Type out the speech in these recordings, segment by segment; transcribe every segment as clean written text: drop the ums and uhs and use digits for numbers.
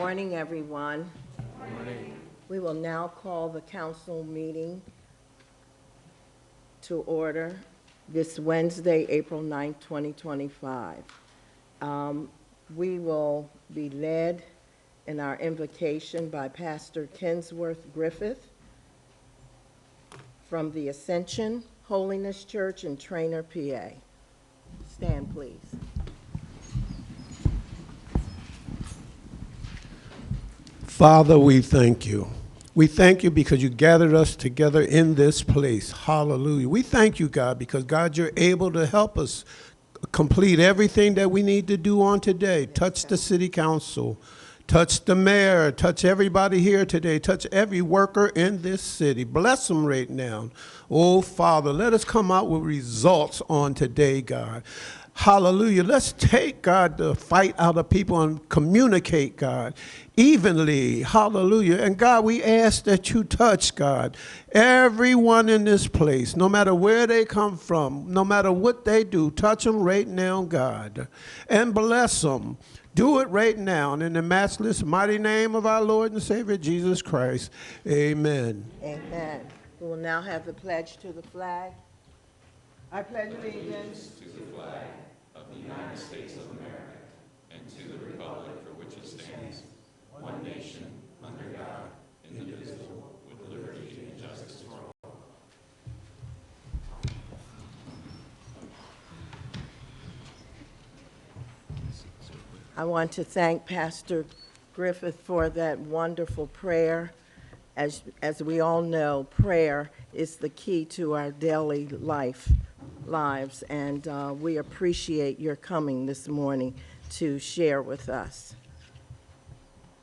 Morning, everyone. Good morning. We will now call the council meeting to order this Wednesday, April 9th, 2025. We will be led in our invocation by Pastor Kensworth Griffith from the Ascension Holiness Church in Trainer, PA. Stand, please. Father, we thank you. We thank you because you gathered us together in this place. Hallelujah. We thank you, God, because, God, you're able to help us complete everything that we need to do on today. Touch the city council. Touch the mayor. Touch everybody here today. Touch every worker in this city. Bless them right now. Oh, Father, let us come out with results on today, God. Hallelujah. Let's take, God, the fight out of people and communicate, God, evenly. Hallelujah. And God, we ask that you touch, God, everyone in this place, no matter where they come from, no matter what they do, touch them right now, God, and bless them. Do it right now. And in the matchless, mighty name of our Lord and Savior, Jesus Christ, amen. Amen. We will now have the pledge to the flag. I pledge allegiance to the flag of the United States of America and to the republic for which it stands, one nation, under God, indivisible, with liberty and justice for all. I want to thank Pastor Griffith for that wonderful prayer. As we all know, prayer is the key to our daily lives, and we appreciate your coming this morning to share with us.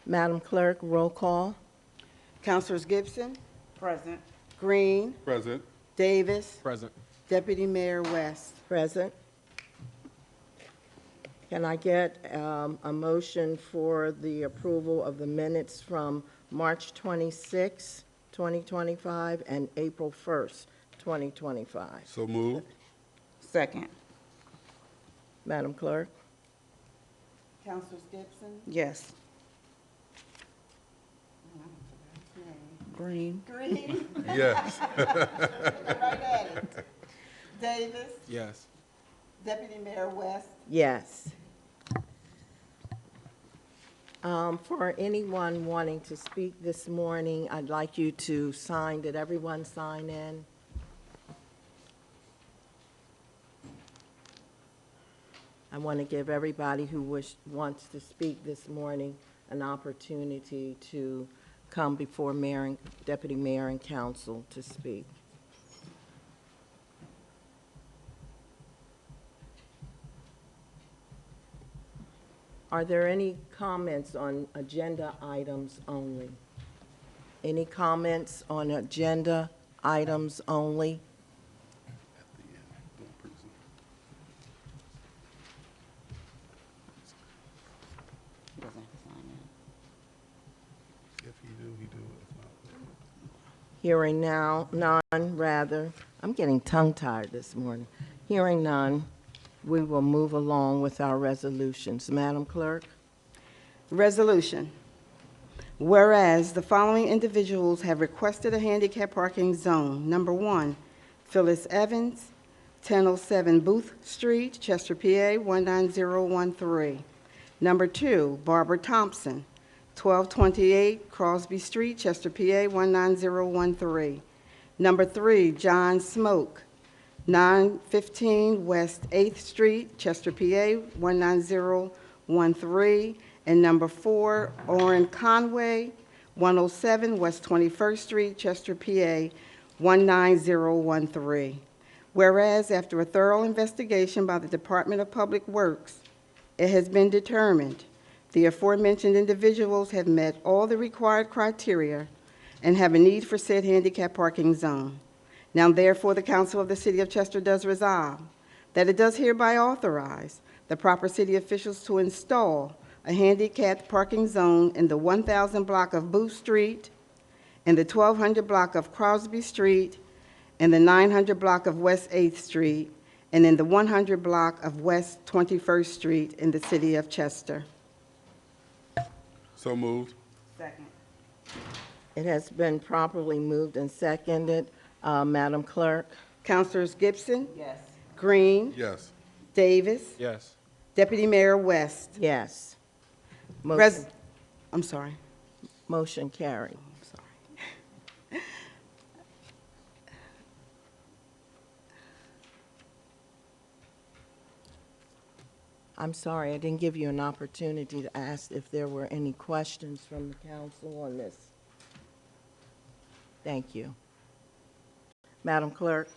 Madam Clerk, roll call. Councilors Gibson. Present. Green. Present. Davis. Present. Deputy Mayor West. Present. Can I get a motion for the approval of the minutes from March 26, 2025, and April 1st, 2025? So moved. Second. Madam Clerk? Councilors Gibson. Yes. Green. Green. Yes. Right at it. Davis. Yes. Deputy Mayor West. Yes. For anyone wanting to speak this morning, I'd like you to sign. Did everyone sign in? I want to give everybody who wants to speak this morning an opportunity to come before Mayor and Deputy Mayor and Council to speak. Are there any comments on agenda items only? Any comments on agenda items only? If he do, he do. If not, Hearing now, none, rather. I'm getting tongue-tied this morning. Hearing none, we will move along with our resolutions. Madam Clerk? Resolution. Whereas the following individuals have requested a handicap parking zone. Number 1, Phyllis Evans, 1007 Booth Street, Chester, PA, 19013. Number 2, Barbara Thompson, 1228 Crosby Street, Chester, PA, 19013. Number 3, John Smoke, 915 West 8th Street, Chester, PA, 19013. And number 4, Orrin Conway, 107 West 21st Street, Chester, PA, 19013. Whereas after a thorough investigation by the Department of Public Works, it has been determined the aforementioned individuals have met all the required criteria and have a need for said handicap parking zone. Now, therefore, the Council of the City of Chester does resolve that it does hereby authorize the proper city officials to install a handicapped parking zone in the 1000 block of Booth Street, in the 1200 block of Crosby Street, in the 900 block of West 8th Street, and in the 100 block of West 21st Street in the City of Chester. So moved. Second. It has been properly moved and seconded. Madam Clerk? Councilors Gibson, Yes. Green, Yes. Davis, Yes. Deputy Mayor West. Yes. Res- Motion, I'm sorry. motion carried. I'm sorry. I'm sorry, I didn't give you an opportunity to ask if there were any questions from the council on this. Thank you. Madam Clerk?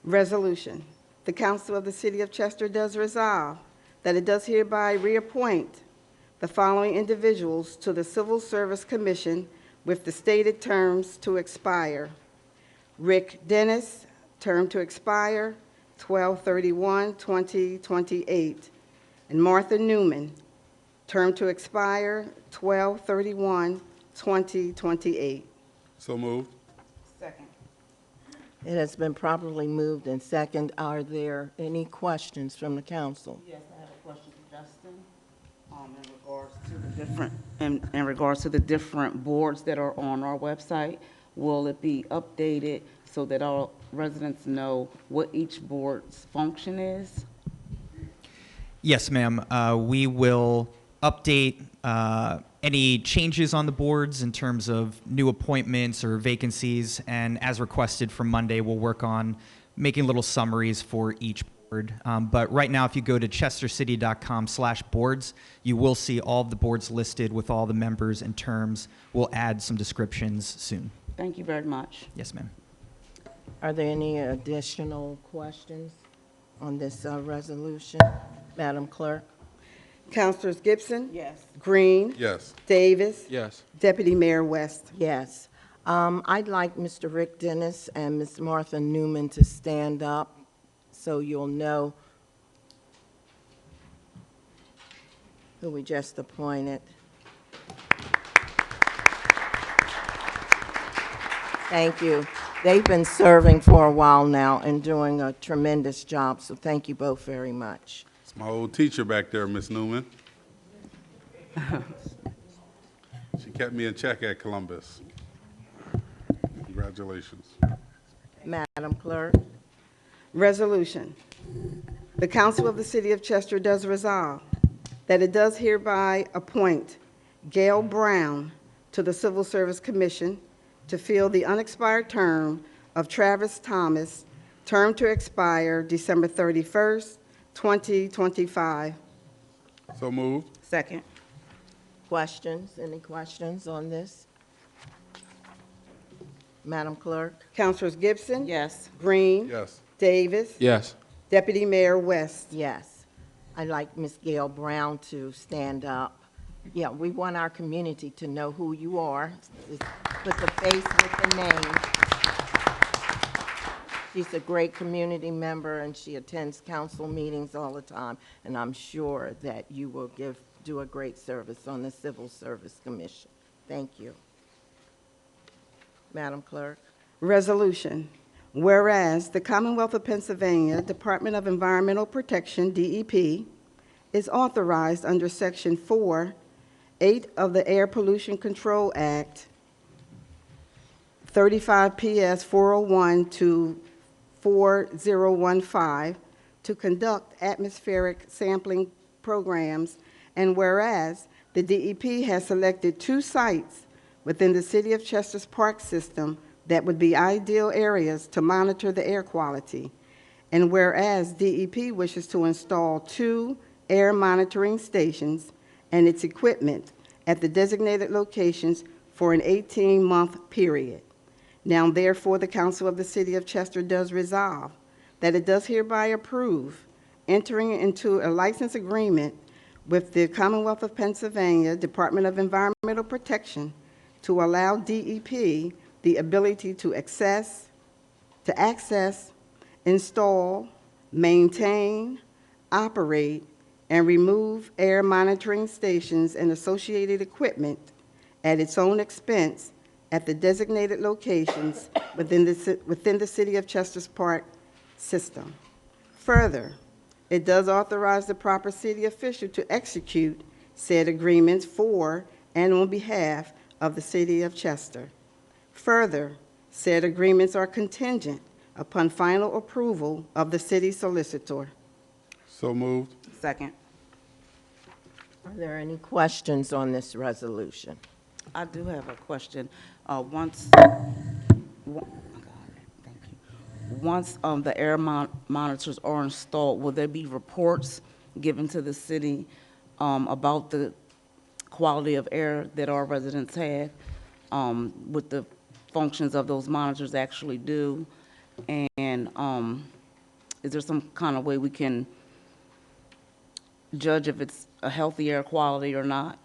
Resolution. The Council of the City of Chester does resolve that it does hereby reappoint the following individuals to the Civil Service Commission with the stated terms to expire. Rick Dennis, term to expire 12/31/2028, and Martha Newman, term to expire 12/31/2028. So moved. Second. It has been properly moved and second. Are there any questions from the council? Yes, I have a question for Justin, in regards to the different boards that are on our website. Will it be updated so that all residents know what each board's function is? Yes, ma'am. We will update any changes on the boards in terms of new appointments or vacancies, and as requested from Monday, we'll work on making little summaries for each board. But right now, if you go to chestercity.com/boards, you will see all of the boards listed with all the members and terms. We'll add some descriptions soon. Thank you very much. Yes, ma'am. Are there any additional questions on this resolution? Madam Clerk? Councilors Gibson, Yes. Green, Yes. Davis, Yes. Deputy Mayor West. Yes. I'd like Mr. Rick Dennis and Ms. Martha Newman to stand up so you'll know who we just appointed. Thank you. They've been serving for a while now and doing a tremendous job, so thank you both very much. It's my old teacher back there, Miss Newman. She kept me in check at Columbus. Congratulations. Madam Clerk? Resolution. The Council of the City of Chester does resolve that it does hereby appoint Gail Brown to the Civil Service Commission to fill the unexpired term of Travis Thomas, term to expire December 31st, 2025. So moved. Second. Questions? Any questions on this? Madam Clerk? Councilors Gibson? Yes. Green? Yes. Davis? Yes. Deputy Mayor West. Yes. I'd like Ms. Gail Brown to stand up. Yeah, we want our community to know who you are. Put the face with the name. She's a great community member, and she attends council meetings all the time, and I'm sure that you will do a great service on the Civil Service Commission. Thank you. Madam Clerk? Resolution. Whereas the Commonwealth of Pennsylvania Department of Environmental Protection, DEP, is authorized under Section 4(8) of the Air Pollution Control Act, 35 PS 401 to 4015, to conduct atmospheric sampling programs, and whereas the DEP has selected 2 sites within the City of Chester's park system that would be ideal areas to monitor the air quality, and whereas DEP wishes to install 2 air monitoring stations and its equipment at the designated locations for an 18-month period. Now therefore, the Council of the City of Chester does resolve that it does hereby approve entering into a license agreement with the Commonwealth of Pennsylvania Department of Environmental Protection to allow DEP the ability to access, install, maintain, operate, and remove air monitoring stations and associated equipment at its own expense at the designated locations within the City of Chester's park system. Further, it does authorize the proper city official to execute said agreements for and on behalf of the City of Chester. Further, said agreements are contingent upon final approval of the city solicitor. So moved. Second. Are there any questions on this resolution? I do have a question. Once, the air monitors are installed, will there be reports given to the city about the quality of air that our residents have, what the functions of those monitors actually do? And is there some kind of way we can judge if it's a healthy air quality or not?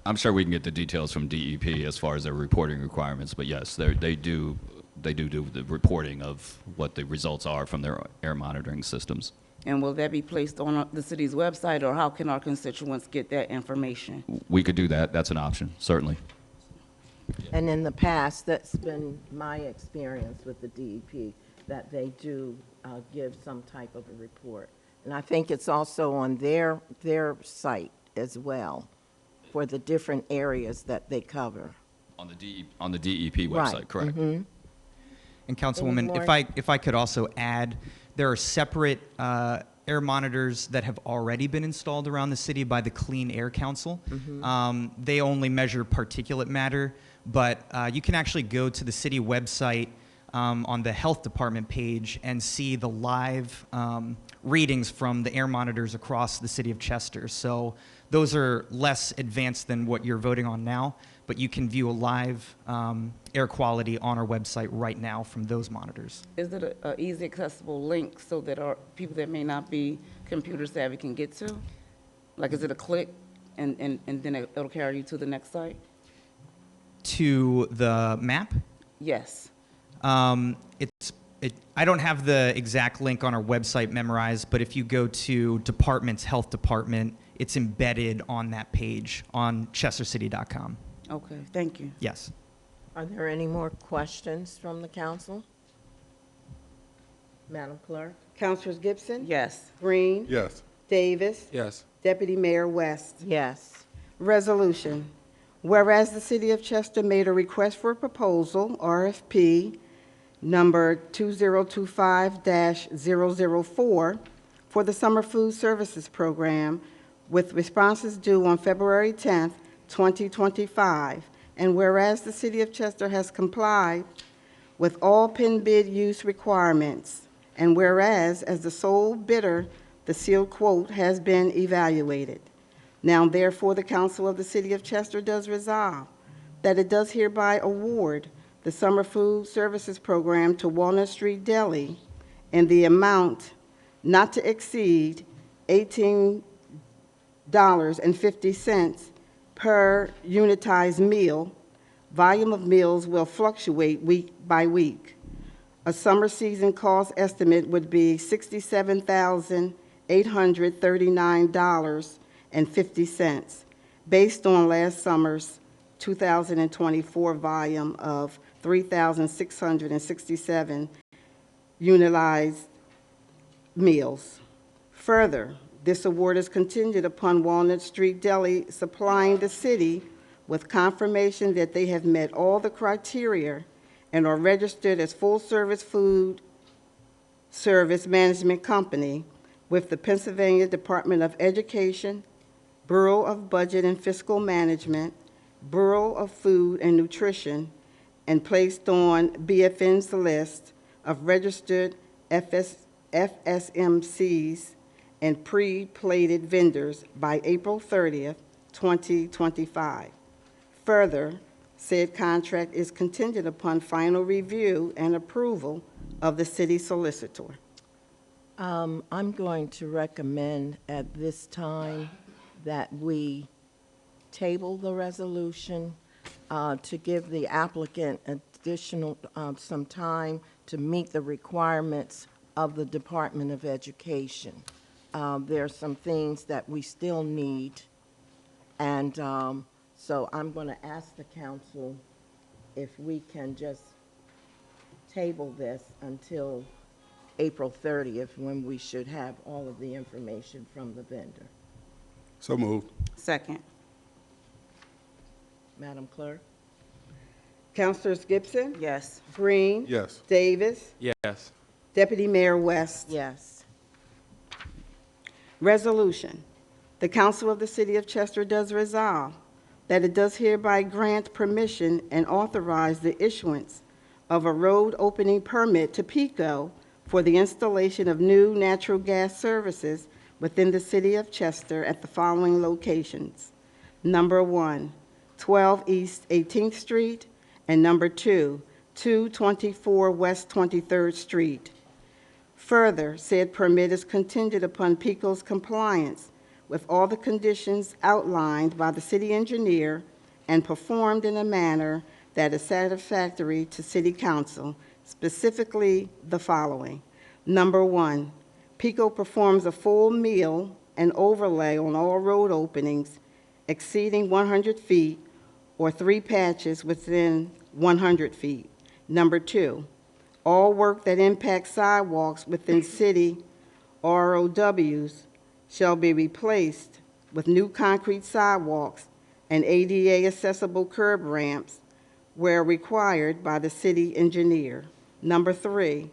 I'm sure we can get the details from DEP as far as their reporting requirements, but yes, they do the reporting of what the results are from their air monitoring systems. And will that be placed on the city's website, or how can our constituents get that information? We could do that. That's an option, certainly. And in the past, that's been my experience with the DEP, that they do give some type of a report. And I think it's also on their site as well, for the different areas that they cover. On the DEP website, Right. correct. Mhm. And Councilwoman, more? if I could also add, there are separate air monitors that have already been installed around the city by the Clean Air Council. They only measure particulate matter, but you can actually go to the city website on the health department page and see the live readings from the air monitors across the city of Chester. So those are less advanced than what you're voting on now, but you can view a live air quality on our website right now from those monitors. Is it a easy accessible link so that our people that may not be computer savvy can get to? Like, is it a click and then it'll carry you to the next site? To the map, Yes. I don't have the exact link on our website memorized, but if you go to department's health department, it's embedded on that page on chestercity.com. Okay, thank you. Yes. Are there any more questions from the council? Madam Clerk? Councilors Gibson? Yes. Green? Yes. Davis? Yes. Deputy Mayor West? Yes. Resolution. Whereas the City of Chester made a request for a proposal, RFP, number 2025-004, for the Summer Food Services Program, with responses due on February 10th, 2025. And whereas the City of Chester has complied with all PIN bid use requirements, and whereas as the sole bidder, the sealed quote has been evaluated. Now therefore, the Council of the City of Chester does resolve that it does hereby award the Summer Food Services Program to Walnut Street Deli in the amount not to exceed $18.50 per unitized meal. Volume of meals will fluctuate week by week. A summer season cost estimate would be $67,839.50, based on last summer's 2024 volume of 3,667 unitized meals. Further, this award is contingent upon Walnut Street Deli supplying the city with confirmation that they have met all the criteria and are registered as full-service food service management company with the Pennsylvania Department of Education, Bureau of Budget and Fiscal Management, Bureau of Food and Nutrition, and placed on BFN's list of registered FSMCs and pre-plated vendors by April 30th, 2025. Further, said contract is contingent upon final review and approval of the city solicitor. I'm going to recommend at this time that we table the resolution to give the applicant additional, some time to meet the requirements of the Department of Education. There are some things that we still need, and so I'm going to ask the council if we can just table this until April 30th, when we should have all of the information from the vendor. So moved. Second. Madam Clerk? Councilors Gibson? Yes. Green? Yes. Davis? Yes. Deputy Mayor West? Yes. Resolution. The Council of the City of Chester does resolve that it does hereby grant permission and authorize the issuance of a road opening permit to PECO for the installation of new natural gas services within the City of Chester at the following locations. Number 1, 12 East 18th Street, and number 2, 224 West 23rd Street. Further, said permit is contingent upon PECO's compliance with all the conditions outlined by the city engineer and performed in a manner that is satisfactory to City Council, specifically the following. Number 1, PECO performs a full meal and overlay on all road openings exceeding 100 feet or 3 patches within 100 feet. Number 2, all work that impacts sidewalks within city ROWs shall be replaced with new concrete sidewalks and ADA accessible curb ramps where required by the city engineer. Number 3,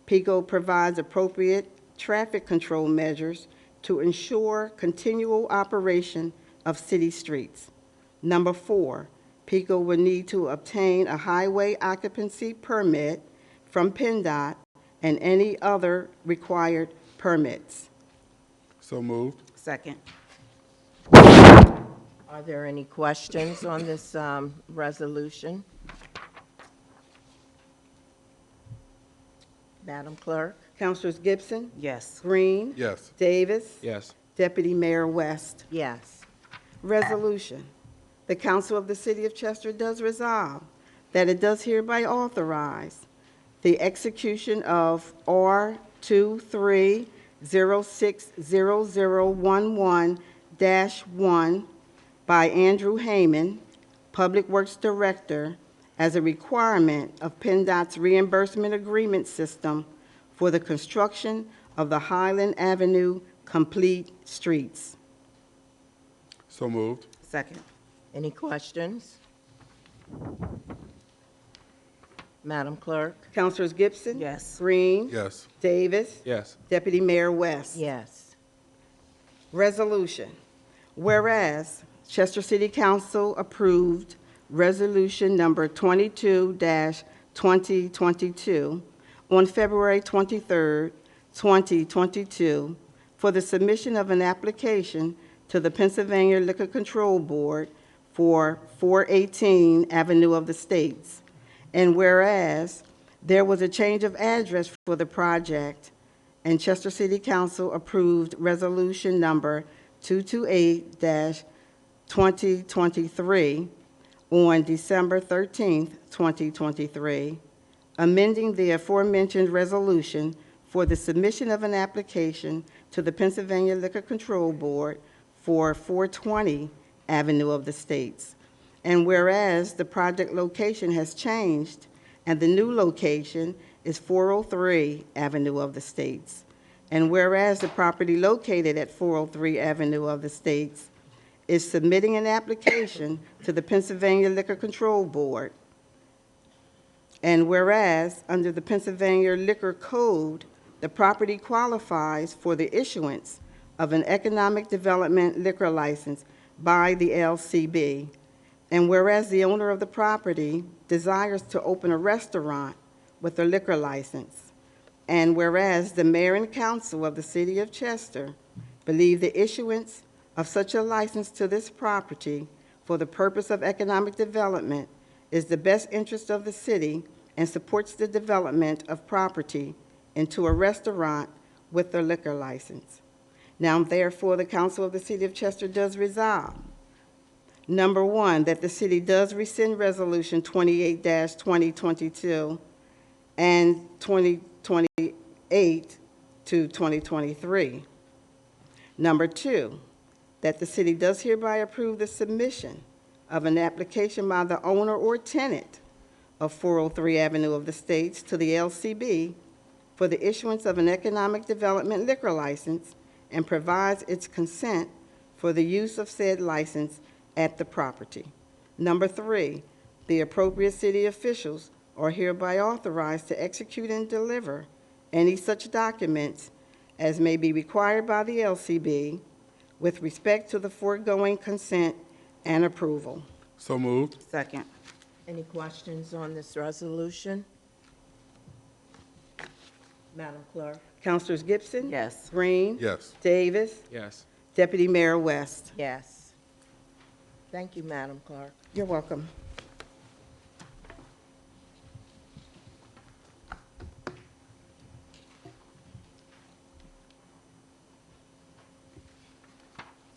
PECO provides appropriate traffic control measures to ensure continual operation of city streets. Number 4, PECO will need to obtain a highway occupancy permit from PennDOT and any other required permits. So moved. Second. Are there any questions on this resolution? Madam Clerk? Councilors Gibson? Yes. Green? Yes. Davis? Yes. Deputy Mayor West? Yes. Resolution. The Council of the City of Chester does resolve that it does hereby authorize the execution of R23060011-1 by Andrew Heyman, Public Works Director, as a requirement of PennDOT's reimbursement agreement system for the construction of the Highland Avenue Complete Streets. So moved. Second. Any questions? Madam Clerk? Councilors Gibson? Yes. Green? Yes. Davis? Yes. Deputy Mayor West? Yes. Resolution. Whereas Chester City Council approved Resolution Number 22-2022 on February 23, 2022, for the submission of an application to the Pennsylvania Liquor Control Board for 418 Avenue of the States. And whereas there was a change of address for the project, and Chester City Council approved Resolution Number 228-2023 on December 13, 2023, amending the aforementioned resolution for the submission of an application to the Pennsylvania Liquor Control Board for 420 Avenue of the States. And whereas the project location has changed and the new location is 403 Avenue of the States. And whereas the property located at 403 Avenue of the States is submitting an application to the Pennsylvania Liquor Control Board. And whereas under the Pennsylvania Liquor Code, the property qualifies for the issuance of an economic development liquor license by the LCB. And whereas the owner of the property desires to open a restaurant with a liquor license. And whereas the mayor and council of the city of Chester believe the issuance of such a license to this property for the purpose of economic development is the best interest of the city and supports the development of property into a restaurant with a liquor license. Now, therefore, the council of the city of Chester does resolve. Number 1, that the city does rescind Resolution 28-2022 and 2028 to 2023. Number 2, that the city does hereby approve the submission of an application by the owner or tenant of 403 Avenue of the States to the LCB for the issuance of an economic development liquor license and provides its consent for the use of said license at the property. Number 3, the appropriate city officials are hereby authorized to execute and deliver any such documents as may be required by the LCB with respect to the foregoing consent and approval. So moved. Second. Any questions on this resolution? Madam Clerk? Councilors Gibson? Yes. Green? Yes. Davis? Yes. Deputy Mayor West? Yes. Thank you, Madam Clerk. You're welcome.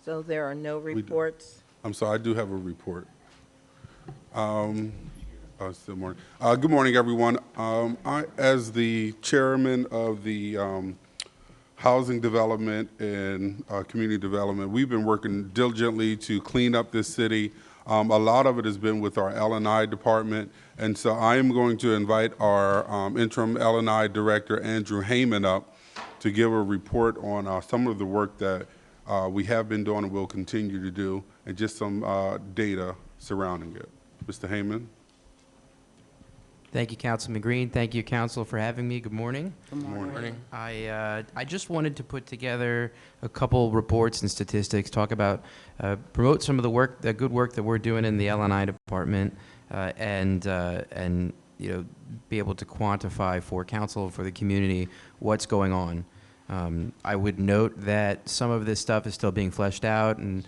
So there are no do. reports? I'm sorry, I do have a report. It's still morning. Good morning, everyone. As the chairman of the Housing Development and Community Development, we've been working diligently to clean up this city. A lot of it has been with our L&I department, and so I am going to invite our interim L&I director, Andrew Heyman, up to give a report on some of the work that we have been doing and will continue to do, and just some data surrounding it. Mr. Heyman? Thank you, Councilman Green. Thank you, Council, for having me. Good morning. Good morning. I just wanted to put together a couple reports and statistics, talk about, promote some of the good work that we're doing in the L&I department, and you know, be able to quantify for Council, for the community, what's going on. I would note that some of this stuff is still being fleshed out and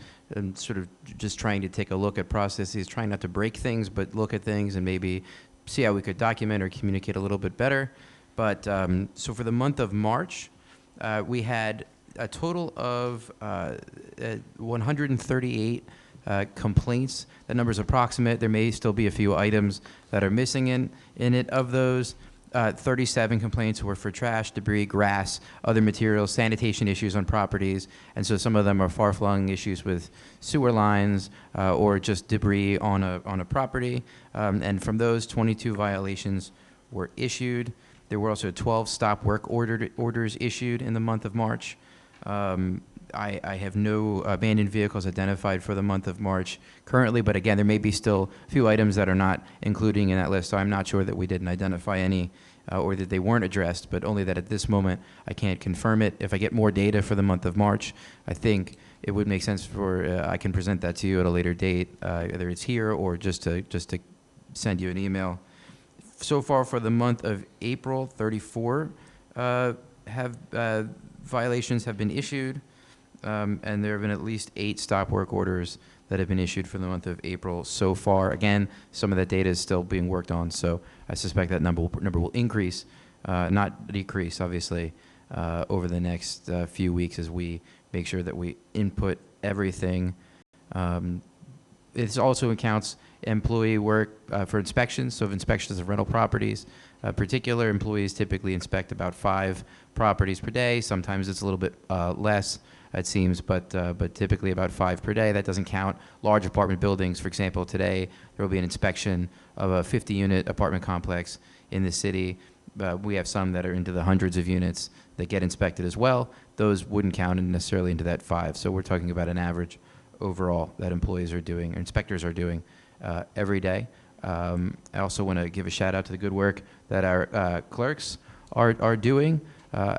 sort of just trying to take a look at processes, trying not to break things, but look at things and maybe see how we could document or communicate a little bit better. But so for the month of March, we had a total of 138 complaints. That number is approximate. There may still be a few items that are missing in it. Of those, 37 complaints were for trash, debris, grass, other materials, sanitation issues on properties, and so some of them are far-flung issues with sewer lines or just debris on a property. And from those, 22 violations were issued. There were also 12 stop work orders issued in the month of March. I have no abandoned vehicles identified for the month of March currently, but again, there may be still a few items that are not including in that list, so I'm not sure that we didn't identify any or that they weren't addressed, but only that at this moment I can't confirm it. If I get more data for the month of March, I think it would make sense for, I can present that to you at a later date, whether it's here or just to send you an email. So far for the month of April, 34 violations have been issued. And there have been at least 8 stop work orders that have been issued for the month of April so far. Again, some of that data is still being worked on, so I suspect that number will increase, not decrease, obviously, over the next few weeks as we make sure that we input everything. It also accounts employee work for inspections, so of inspections of rental properties. Particular employees typically inspect about 5 properties per day. Sometimes it's a little bit less, it seems, but typically about 5 per day. That doesn't count large apartment buildings. For example, today there will be an inspection of a 50-unit apartment complex in the city. We have some that are into the hundreds of units that get inspected as well. Those wouldn't count necessarily into that 5. So we're talking about an average overall that employees are doing, or inspectors are doing every day. I also want to give a shout out to the good work that our clerks are doing.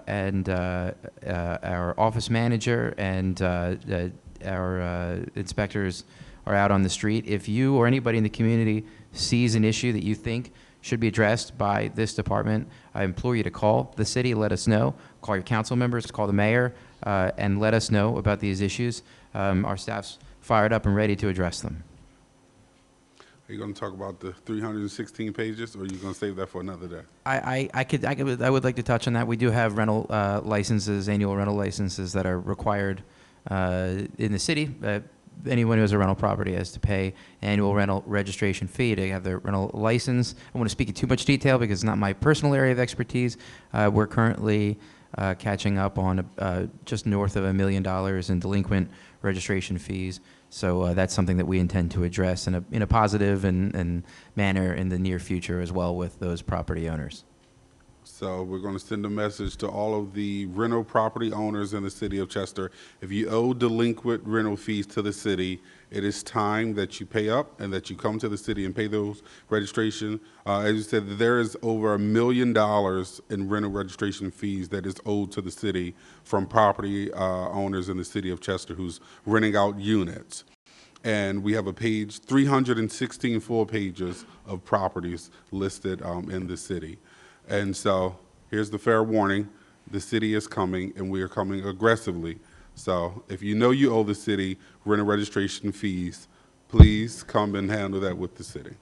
And our office manager and our inspectors are out on the street. If you or anybody in the community sees an issue that you think should be addressed by this department, I implore you to call the city, let us know. Call your council members, call the mayor, and let us know about these issues. Our staff's fired up and ready to address them. Are you going to talk about the 316 pages, or are you going to save that for another day? I would like to touch on that. We do have rental licenses, annual rental licenses that are required in the city. Anyone who has a rental property has to pay annual rental registration fee to have their rental license. I don't want to speak in too much detail because it's not my personal area of expertise. We're currently catching up on just north of $1 million in delinquent registration fees. So that's something that we intend to address in a positive and manner in the near future as well with those property owners. So we're going to send a message to all of the rental property owners in the city of Chester. If you owe delinquent rental fees to the city, it is time that you pay up and that you come to the city and pay those registration. As you said, there is over $1 million in rental registration fees that is owed to the city from property owners in the city of Chester who's renting out units. And we have a page, 316 full pages of properties listed in the city. And so here's the fair warning. The city is coming, and we are coming aggressively. So if you know you owe the city rental registration fees, please come and handle that with the city.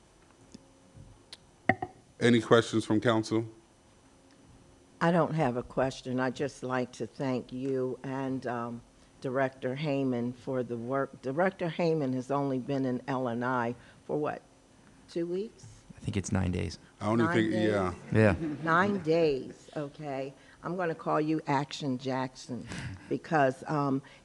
Any questions from council? I don't have a question. I'd just like to thank you and Director Heyman for the work. Director Heyman has only been in L&I for what, 2 weeks? I think it's 9 days. I only 9 think, days? yeah. Yeah. 9 days, okay. I'm going to call you Action Jackson because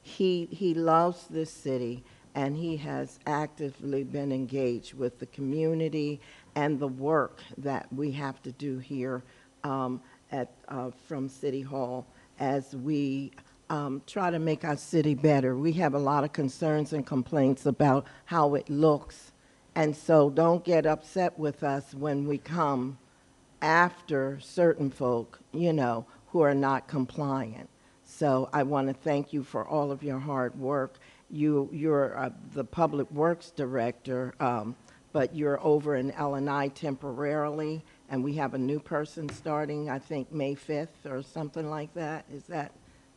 he loves this city and he has actively been engaged with the community and the work that we have to do here from City Hall as we try to make our city better. We have a lot of concerns and complaints about how it looks, and so don't get upset with us when we come after certain folk, you know, who are not compliant. So I want to thank you for all of your hard work. You're the Public Works Director, but you're over in L&I temporarily, and we have a new person starting, I think, May 5th or something like that. Is that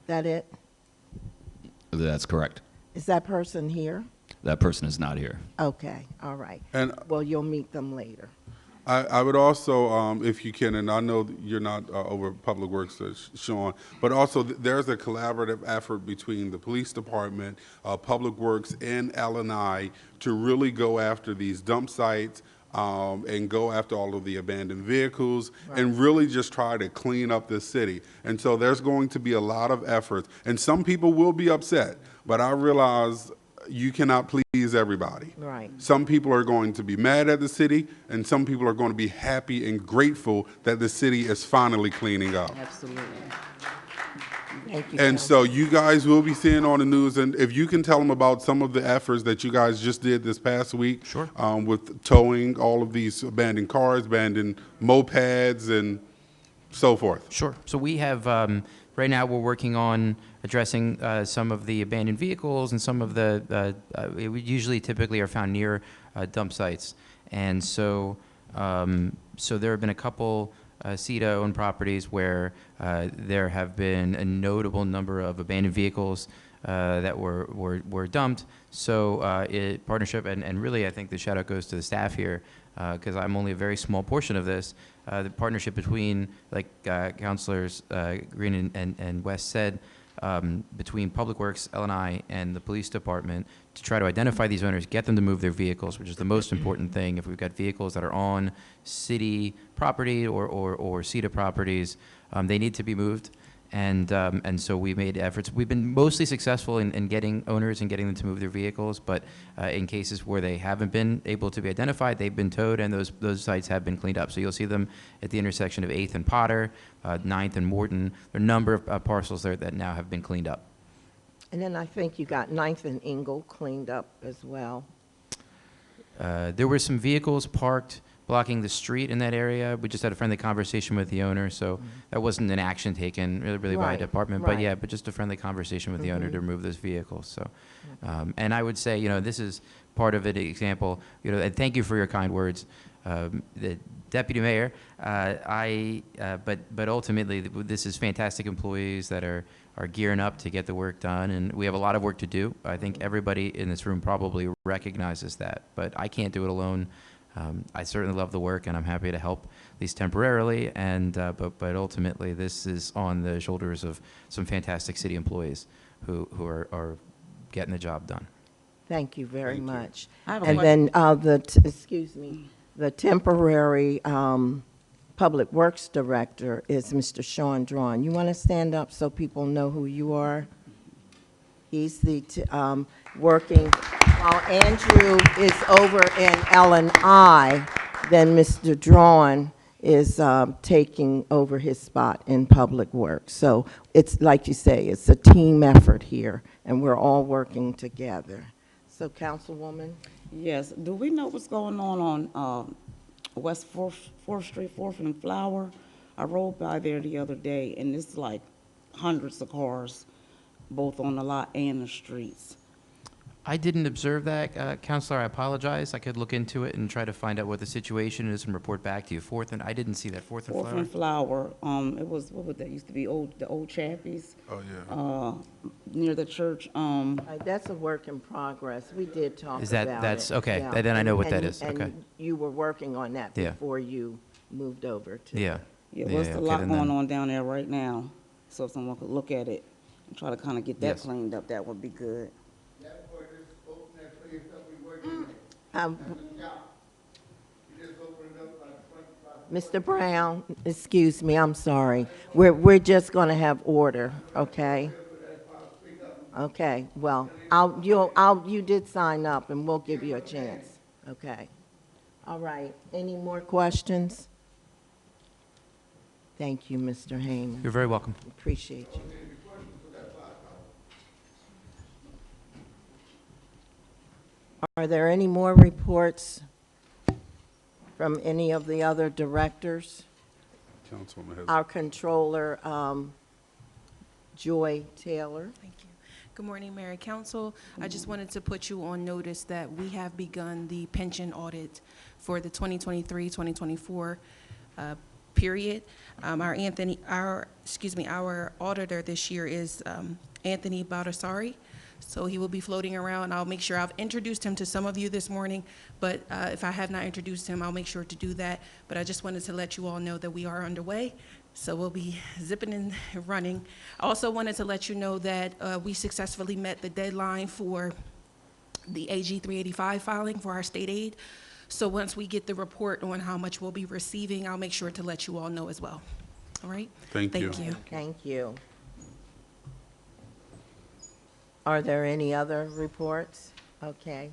it? That's correct. Is that person here? That person is not here. Okay, all right. And Well, you'll meet them later. I would also, if you can, and I know that you're not over Public Works, Sean, but also there's a collaborative effort between the police department, Public Works, and L&I to really go after these dump sites and go after all of the abandoned vehicles and really just try to clean up the city. And so there's going to be a lot of efforts, and some people will be upset, but I realize you cannot please everybody. Right. Some people are going to be mad at the city, and some people are going to be happy and grateful that the city is finally cleaning up. Absolutely. Thank you. And Council. so you guys will be seeing on the news, and if you can tell them about some of the efforts that you guys just did this past week. Sure. With towing all of these abandoned cars, abandoned mopeds, and so forth. Sure. So we have, right now, we're working on addressing some of the abandoned vehicles and some of the, we typically are found near dump sites. And so, so there have been a couple CETA-owned properties where there have been a notable number of abandoned vehicles that were dumped. So partnership, and really I think the shout out goes to the staff here, because I'm only a very small portion of this. The partnership between, like Councilors Green and West said, between Public Works, L&I, and the police department to try to identify these owners, get them to move their vehicles, which is the most important thing. If we've got vehicles that are on city property or CETA properties, they need to be moved. And so we made efforts. We've been mostly successful in getting owners and getting them to move their vehicles, but in cases where they haven't been able to be identified, they've been towed, and those sites have been cleaned up. So you'll see them at the intersection of 8th and Potter, 9th and Morton. There are a number of parcels there that now have been cleaned up. And then I think you got 9th and Ingle cleaned up as well. There were some vehicles parked blocking the street in that area. We just had a friendly conversation with the owner, so that wasn't an action taken really by a Right, department, right. but yeah, but just a friendly conversation with the owner to remove those vehicles. So, and I would say, you know, this is part of an example, you know, and thank you for your kind words. The Deputy Mayor, but ultimately, this is fantastic employees that are gearing up to get the work done, and we have a lot of work to do. I think everybody in this room probably recognizes that, but I can't do it alone. I certainly love the work, and I'm happy to help, at least temporarily. And but ultimately, this is on the shoulders of some fantastic city employees who are getting the job done. Thank you very much. I have a And then the temporary Public Works Director is Mr. Sean Drawn. You want to stand up so people know who you are? He's the working, while Andrew is over in L&I, then Mr. Drawn is taking over his spot in Public Works. So it's, like you say, it's a team effort here, and we're all working together. So, Councilwoman? Yes, do we know what's going on West Fourth Street, 4th and Flower? I rode by there the other day, and it's like hundreds of cars, both on the lot and the streets. I didn't observe that, Counselor. I apologize. I could look into it and try to find out what the situation is and report back to you. Fourth, and I didn't see that. Fourth and 4th Flower. and Flower, it was, what would that used to be, the old Chappies? Oh, yeah. Near the church, That's a work in progress. We did talk Is that- about that's- it. okay. Yeah. Then I know what that And- is. Okay. And you were working on that Yeah. before you moved over to. Yeah. yeah, what's okay, a lot then going on down there right now? So if someone could look at it and try to kind of get that Yes. cleaned up, that would be good. Mr. Brown, excuse me, I'm sorry. We're just going to have order, okay? Okay, well, you did sign up, and we'll give you a chance, okay? All right, any more questions? Thank you, Mr. Heyman. You're very welcome. Appreciate you. Are there any more reports from any of the other directors? Councilwoman has. Our controller, Joy Taylor. Thank you. Good morning, Mayor and Council. I just wanted to put you on notice that we have begun the pension audit for the 2023-2024 period. Our auditor this year is Anthony Baldassari. So he will be floating around. I'll make sure I've introduced him to some of you this morning, but if I have not introduced him, I'll make sure to do that. But I just wanted to let you all know that we are underway. So we'll be zipping and running. I also wanted to let you know that we successfully met the deadline for the AG 385 filing for our state aid. So once we get the report on how much we'll be receiving, I'll make sure to let you all know as well. All right? Thank you. Thank you. Thank you. Are there any other reports? Okay.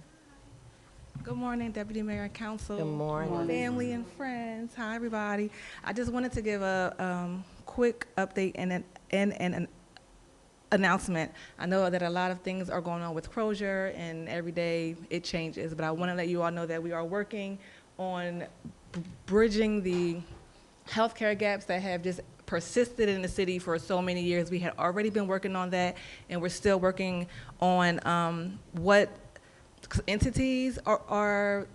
Good morning, Deputy Mayor and Council. Good morning. Family and friends. Hi, everybody. I just wanted to give a quick update and an announcement. I know that a lot of things are going on with Crozier, and every day it changes, but I want to let you all know that we are working on bridging the healthcare gaps that have just persisted in the city for so many years. We had already been working on that, and we're still working on what entities are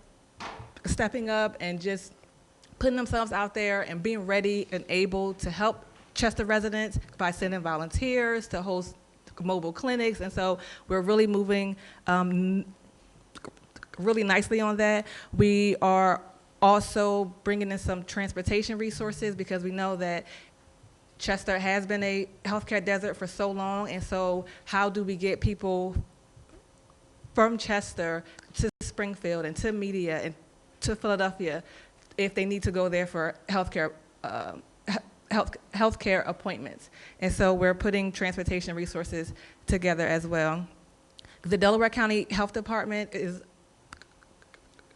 stepping up and just putting themselves out there and being ready and able to help Chester residents by sending volunteers to host mobile clinics. And so we're really moving really nicely on that. We are also bringing in some transportation resources because we know that Chester has been a healthcare desert for so long, and so how do we get people from Chester to Springfield and to Media and to Philadelphia if they need to go there for healthcare appointments? And so we're putting transportation resources together as well. The Delaware County Health Department is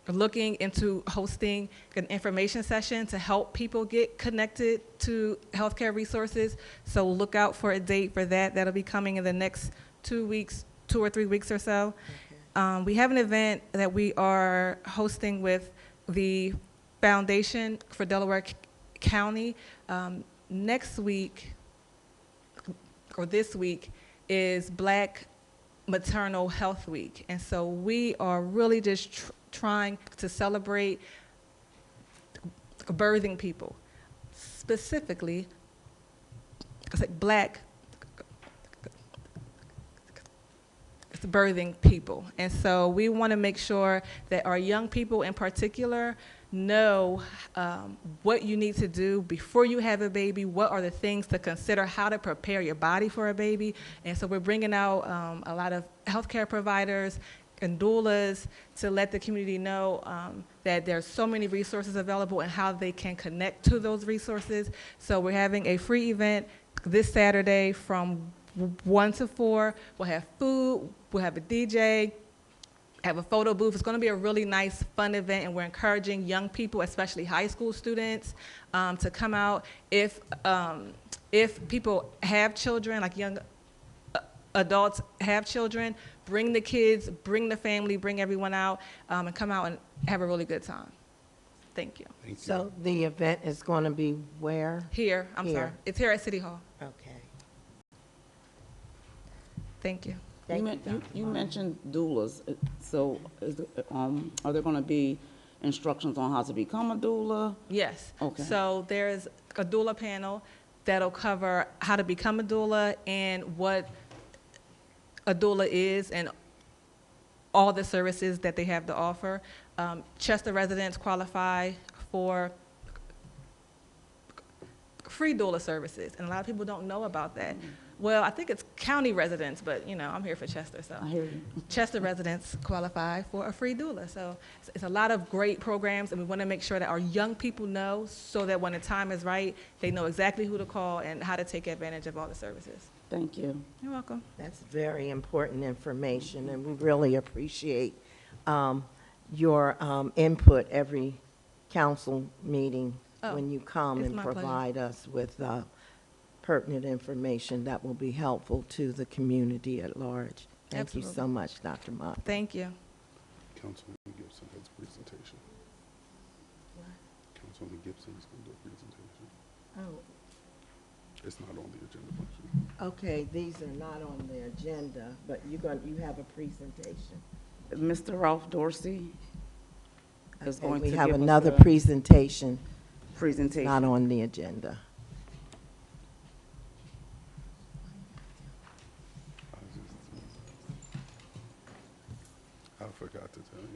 looking into hosting an information session to help people get connected to healthcare resources. So look out for a date for that. That'll be coming in the next 2 or 3 weeks or so. Okay. We have an event that we are hosting with the Foundation for Delaware County. Next week, or this week, is Black Maternal Health Week. And so we are really just trying to celebrate birthing people, specifically Black birthing people. And so we want to make sure that our young people in particular know what you need to do before you have a baby, what are the things to consider, how to prepare your body for a baby. And so we're bringing out a lot of healthcare providers and doulas to let the community know that there's so many resources available and how they can connect to those resources. So we're having a free event this Saturday from 1 to 4. We'll have food, we'll have a DJ, have a photo booth. It's going to be a really nice, fun event, and we're encouraging young people, especially high school students, to come out. If people have children, like young adults have children, bring the kids, bring the family, bring everyone out, and come out and have a really good time. Thank you. Thank you. So the event is going to be where? Here, I'm Here. sorry. It's here at City Hall. Okay. Thank you. You mentioned doulas, so are there going to be instructions on how to become a doula? Yes. Okay. So there's a doula panel that'll cover how to become a doula and what a doula is and all the services that they have to offer. Chester residents qualify for free doula services, and a lot of people don't know about that. Well, I think it's county residents, but you know, I'm here for Chester, so. I hear you. Chester residents qualify for a free doula. So it's a lot of great programs, and we want to make sure that our young people know so that when the time is right, they know exactly who to call and how to take advantage of all the services. Thank you. You're welcome. That's very important information, and we really appreciate your input every council meeting Oh, when you come it's and my pleasure. provide us with pertinent information that will be helpful to the community at large. Thank you so Absolutely. much, Dr. Mott. Thank you. Councilman Gibson has a presentation. Councilman Gibson is going to do a presentation. Oh, It's not on the agenda function. okay, these are not on the agenda, but you have a presentation. Mr. Ralph Dorsey is Okay, going we to have give us another a presentation presentation. not on the agenda. I forgot to tell you.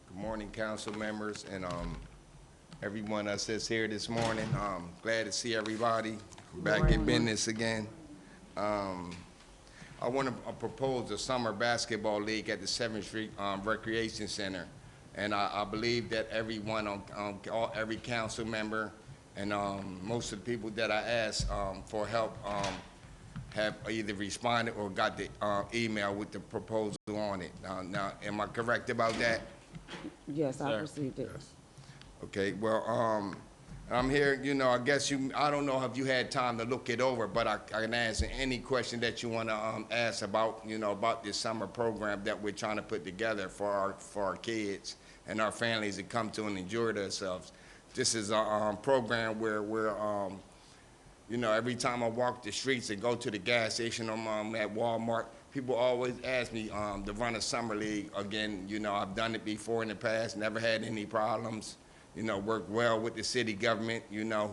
Good morning, council members, and everyone that sits here this morning. Glad to see everybody back in business again. I want to propose a summer basketball league at the 7th Street Recreation Center, and I believe that everyone every council member and most of the people that I asked for help have either responded or got the email with the proposal on it. Now, am I correct about that? Yes, I received it. Okay, well, I'm here, you know, I guess I don't know if you had time to look it over, but I can answer any question that you want to ask about, you know, about this summer program that we're trying to put together for our kids and our families to come to and enjoy themselves. This is a program where we're, you know, every time I walk the streets and go to the gas station or at Walmart, people always ask me to run a summer league. Again, you know, I've done it before in the past, never had any problems. You know, worked well with the city government, you know,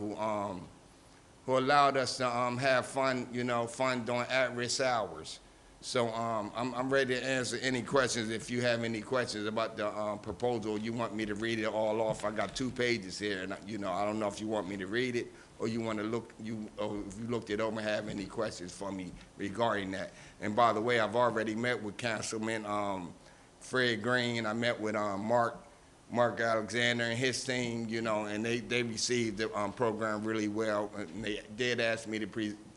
who allowed us to have fun, you know, fun during at-risk hours. So I'm ready to answer any questions if you have any questions about the proposal. You want me to read it all off? I got 2 pages here, and you know, I don't know if you want me to read it or you want to or if you looked it over and have any questions for me regarding that. And by the way, I've already met with Councilman Fred Green. I met with Mark Alexander and his team, you know, and they received the program really well. And they did ask me to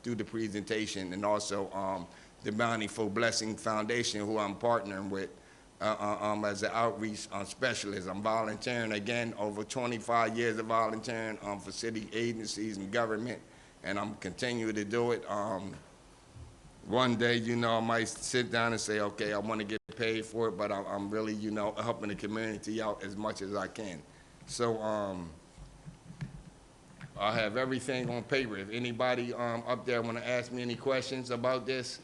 do the presentation, and also the Bountiful Blessing Foundation, who I'm partnering with as an outreach specialist. I'm volunteering, again, over 25 years of volunteering for city agencies and government, and I'm continuing to do it. One day, you know, I might sit down and say, okay, I want to get paid for it, but I'm really, you know, helping the community out as much as I can. So I have everything on paper. If anybody up there want to ask me any questions about this.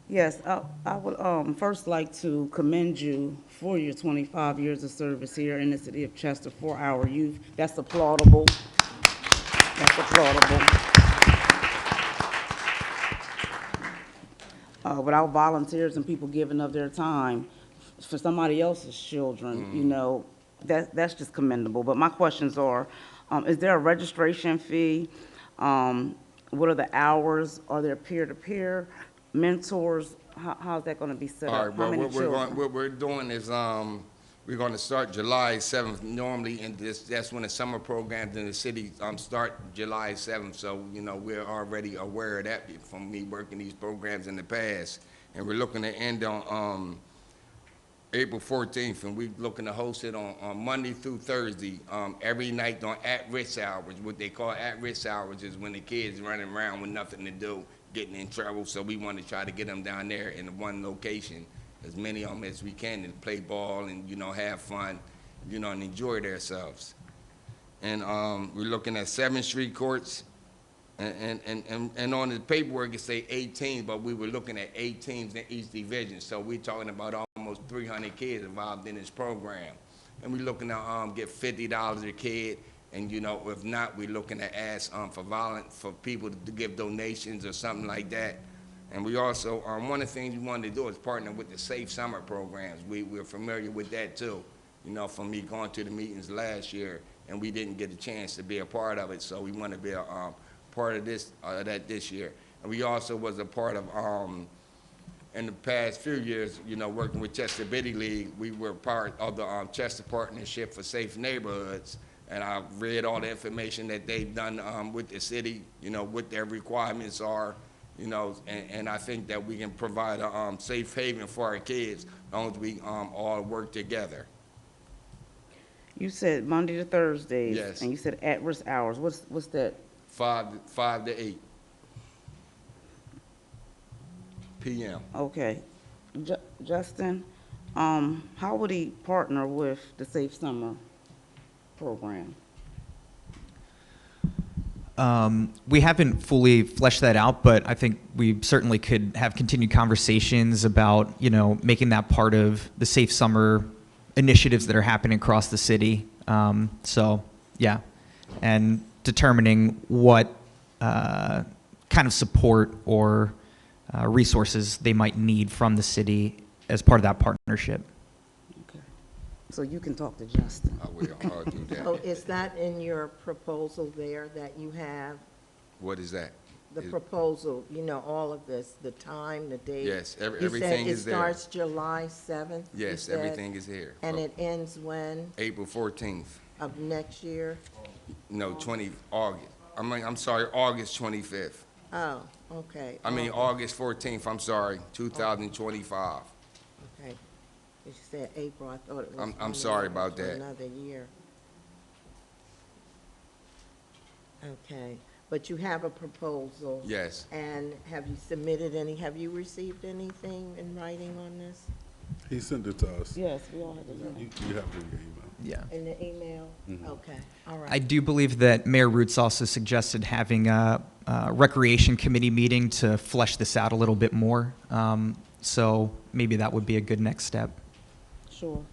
Yes, I would first like to commend you for your 25 years of service here in the city of Chester for our youth. That's applaudable. That's applaudable. without volunteers and people giving of their time for somebody else's children, you know, that's just commendable. But my questions are, is there a registration fee? What are the hours? Are there peer-to-peer mentors? How's that gonna be set All up? right, How well, many what children? we're doing is, we're gonna start July 7th. Normally, and that's when the summer programs in the city, start July 7th. So, you know, we're already aware of that from me working these programs in the past. And we're looking to end on, April 14th, and we're looking to host it on Monday through Thursday, every night on at-risk hours. What they call at-risk hours is when the kids running around with nothing to do, getting in trouble. So we want to try to get them down there in one location, as many of them as we can, to play ball and, you know, have fun, you know, and enjoy themselves. And we're looking at 7th Street courts, and on the paperwork it say 18, but we were looking at 8 teams in each division. So we're talking about almost 300 kids involved in this program. And we're looking to get $50 a kid. And, you know, if not, we're looking to ask for people to give donations or something like that. And we also, one of the things we wanted to do is partner with the Safe Summer programs. We're familiar with that too, you know, from me going to the meetings last year, and we didn't get a chance to be a part of it, so we want to be a part of that this year. And we also was a part of, in the past few years, you know, working with Chester Biddy League, we were part of the Chester Partnership for Safe Neighborhoods. And I read all the information that they've done with the city, you know, what their requirements are, you know, and I think that we can provide a safe haven for our kids as long as we all work together. You said Monday to Thursdays. Yes. And you said at-risk hours. What's that? 5 to 8 p.m. Okay. Justin, how would he partner with the Safe Summer program? We haven't fully fleshed that out, but I think we certainly could have continued conversations about, you know, making that part of the Safe Summer initiatives that are happening across the city. So, yeah, and determining what kind of support or resources they might need from the city as part of that partnership. Okay. So you can talk to Justin. I will, I'll do that. So is that in your proposal there that you have? What is that? The proposal, you know, all of this, the time, the date? Yes, everything is there. You said it starts July 7th? you Yes, said, everything is here. And it ends when April 14th. of next year? No, August. I'm sorry, August 25th. Oh, okay. August 14th, I'm sorry, 2025. Okay. You said April, I thought it was. I'm sorry about that. Another year. Okay, but you have a proposal? Yes. And have you received anything in writing on this? He sent it to us. Yes, we all have to know. You have it in your email. Yeah. In the email? Okay, all right. I do believe that Mayor Roots also suggested having a recreation committee meeting to flesh this out a little bit more. So maybe that would be a good next step. Sure.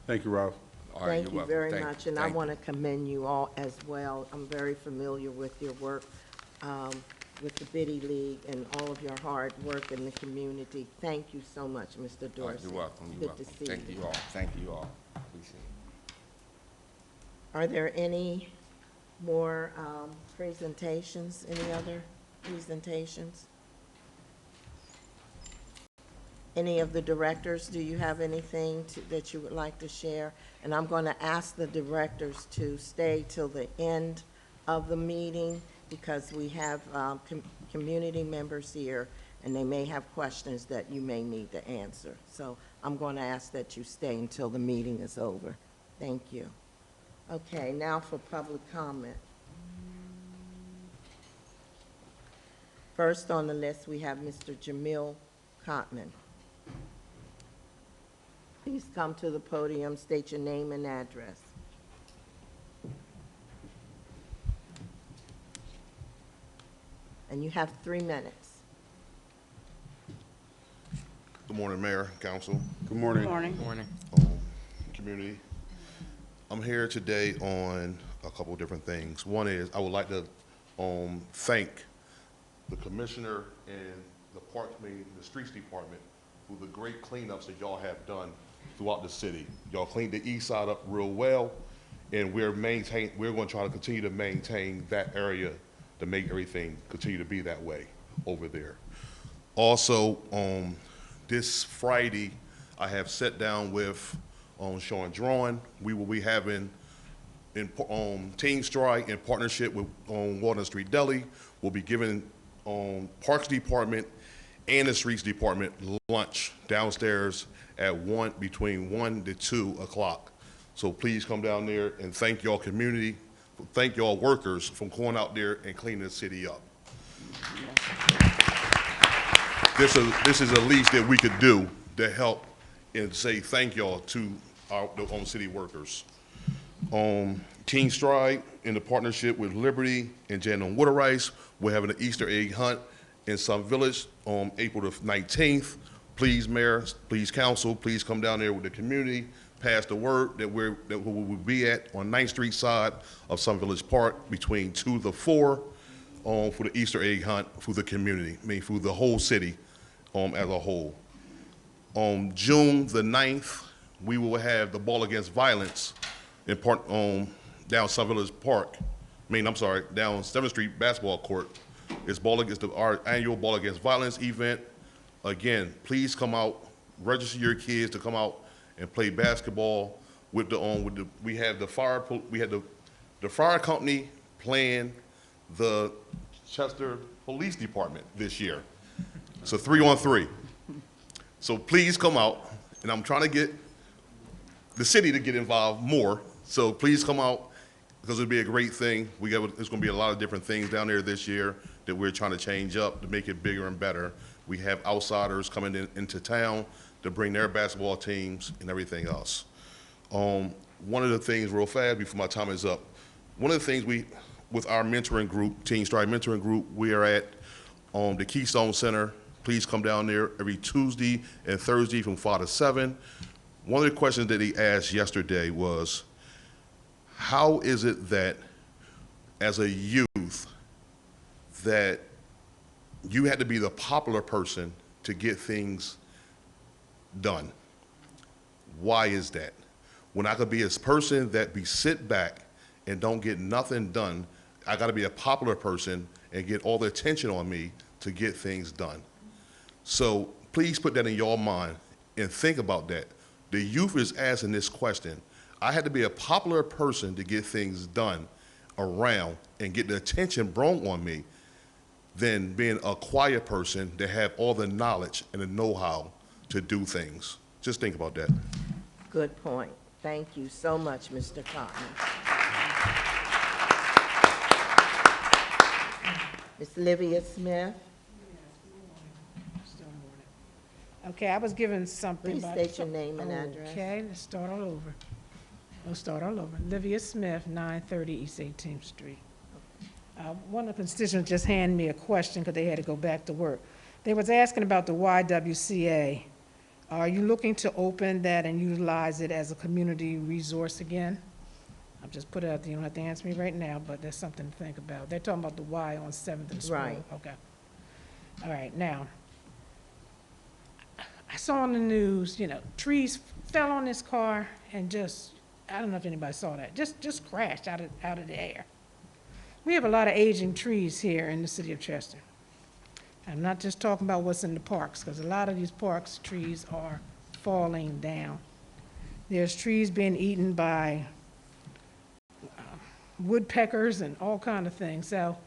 Thank you, Ralph. All right, Thank you're you welcome. very Thank- much, and I thank you. want to commend you all as well. I'm very familiar with your work with the Biddy League and all of your hard work in the community. Thank you so much, Mr. All right, Dorsey. you're welcome, you're Good welcome. to see Thank you all, thank you all. Appreciate it. Are there any more presentations, any other presentations? Any of the directors, do you have anything that you would like to share? And I'm going to ask the directors to stay till the end of the meeting because we have community members here and they may have questions that you may need to answer. So I'm going to ask that you stay until the meeting is over. Thank you. Okay, now for public comment. First on the list, we have Mr. Jamil Cotman. Please come to the podium, state your name and address. And you have 3 minutes. Good morning, Mayor, Council, Good morning. Good morning. Morning. community. I'm here today on a couple of different things. One is I would like to thank the commissioner and the parks, the streets department for the great cleanups that y'all have done throughout the city. Y'all cleaned the east side up real well, and we're going to try to continue to maintain that area to make everything continue to be that way over there. Also, this Friday, I have sat down with Sean Drawn. We will be having Team Strike in partnership with Walnut Street Deli. We'll be giving Parks Department and the Streets Department lunch downstairs at between 1 to 2 o'clock. So please come down there and thank y'all community, thank y'all workers for going out there and cleaning the city up. This is the least that we could do to help and say thank y'all to our city workers. Team Stride, in the partnership with Liberty and Jan Water Rice, we're having an Easter egg hunt in Sun Village on April the 19th. Please, Mayor, please, Council, please come down there with the community, pass the word that we will be at on 9th Street side of Sun Village Park between 2 to 4 for the Easter egg hunt for the community, for the whole city as a whole. On June the 9th, we will have the Ball Against Violence in down Sun Village Park. Down 7th Street basketball court. It's our annual Ball Against Violence event. Again, please come out, register your kids to come out and play basketball with we have the fire company playing the Chester Police Department this year. So 3-on-3. So please come out, and I'm trying to get the city to get involved more. So please come out, because it'll be a great thing. There's going to be a lot of different things down there this year that we're trying to change up to make it bigger and better. We have outsiders coming into town to bring their basketball teams and everything else. One of the things, real fast before my time is up, one of the things with our mentoring group, Team Stride Mentoring Group, we are at the Keystone Center. Please come down there every Tuesday and Thursday from 5 to 7. One of the questions that he asked yesterday was, how is it that as a youth that you had to be the popular person to get things done? Why is that? When I could be a person that sit back and don't get nothing done, I got to be a popular person and get all the attention on me to get things done. So please put that in your mind and think about that. The youth is asking this question. I had to be a popular person to get things done around and get the attention brought on me than being a quiet person that have all the knowledge and the know-how to do things. Just think about that. Good point. Thank you so much, Mr. Cotton. Ms. Livia Smith. Okay, I was given something. Please state your name and address. Okay, let's start all over. We'll start all over. Livia Smith, 930 East 18th Street. One of the constituents just handed me a question because they had to go back to work. They was asking about the YWCA. Are you looking to open that and utilize it as a community resource again? I'll just put it out there. You don't have to answer me right now, but there's something to think about. They're talking about the Y on 7th and Sproul. Right. Okay. All right, now, I saw on the news, trees fell on this car and just, I don't know if anybody saw that, just crashed out of the air. We have a lot of aging trees here in the city of Chester. I'm not just talking about what's in the parks, because a lot of these parks, trees are falling down. There's trees being eaten by woodpeckers and all kind of things. So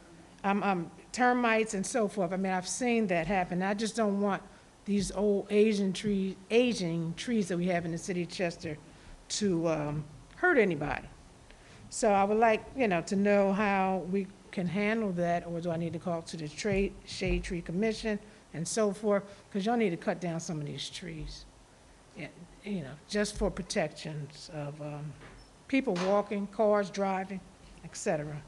termites and so forth. I mean, I've seen that happen. I just don't want these old aging trees that we have in the city of Chester to hurt anybody. So I would like, to know how we can handle that, or do I need to call to the Shade Tree Commission and so forth? Because y'all need to cut down some of these trees, just for protections of people walking, cars driving, etc.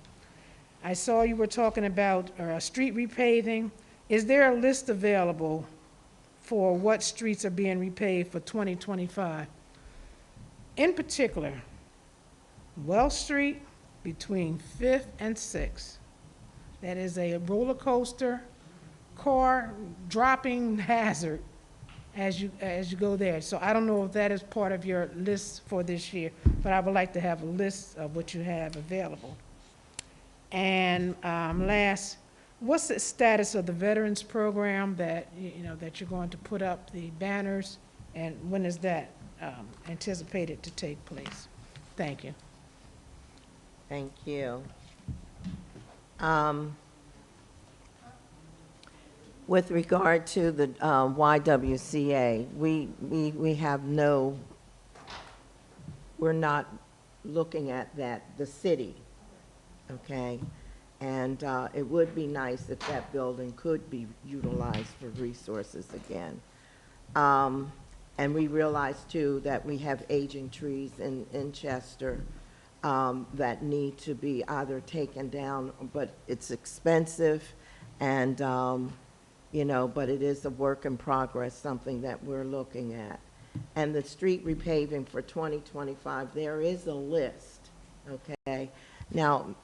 I saw you were talking about street repaving. Is there a list available for what streets are being repaved for 2025? In particular, Wells Street between 5th and 6th. That is a roller coaster car dropping hazard as you go there. So I don't know if that is part of your list for this year, but I would like to have a list of what you have available. And last, what's the status of the veterans program that that you're going to put up the banners, and when is that anticipated to take place? Thank you. Thank you. With regard to the YWCA, we have no, we're not looking at that, the city, okay? And it would be nice if that building could be utilized for resources again. And we realize too that we have aging trees in Chester that need to be either taken down, but it's expensive, and but it is a work in progress, something that we're looking at. And the street repaving for 2025, there is a list, okay? Now,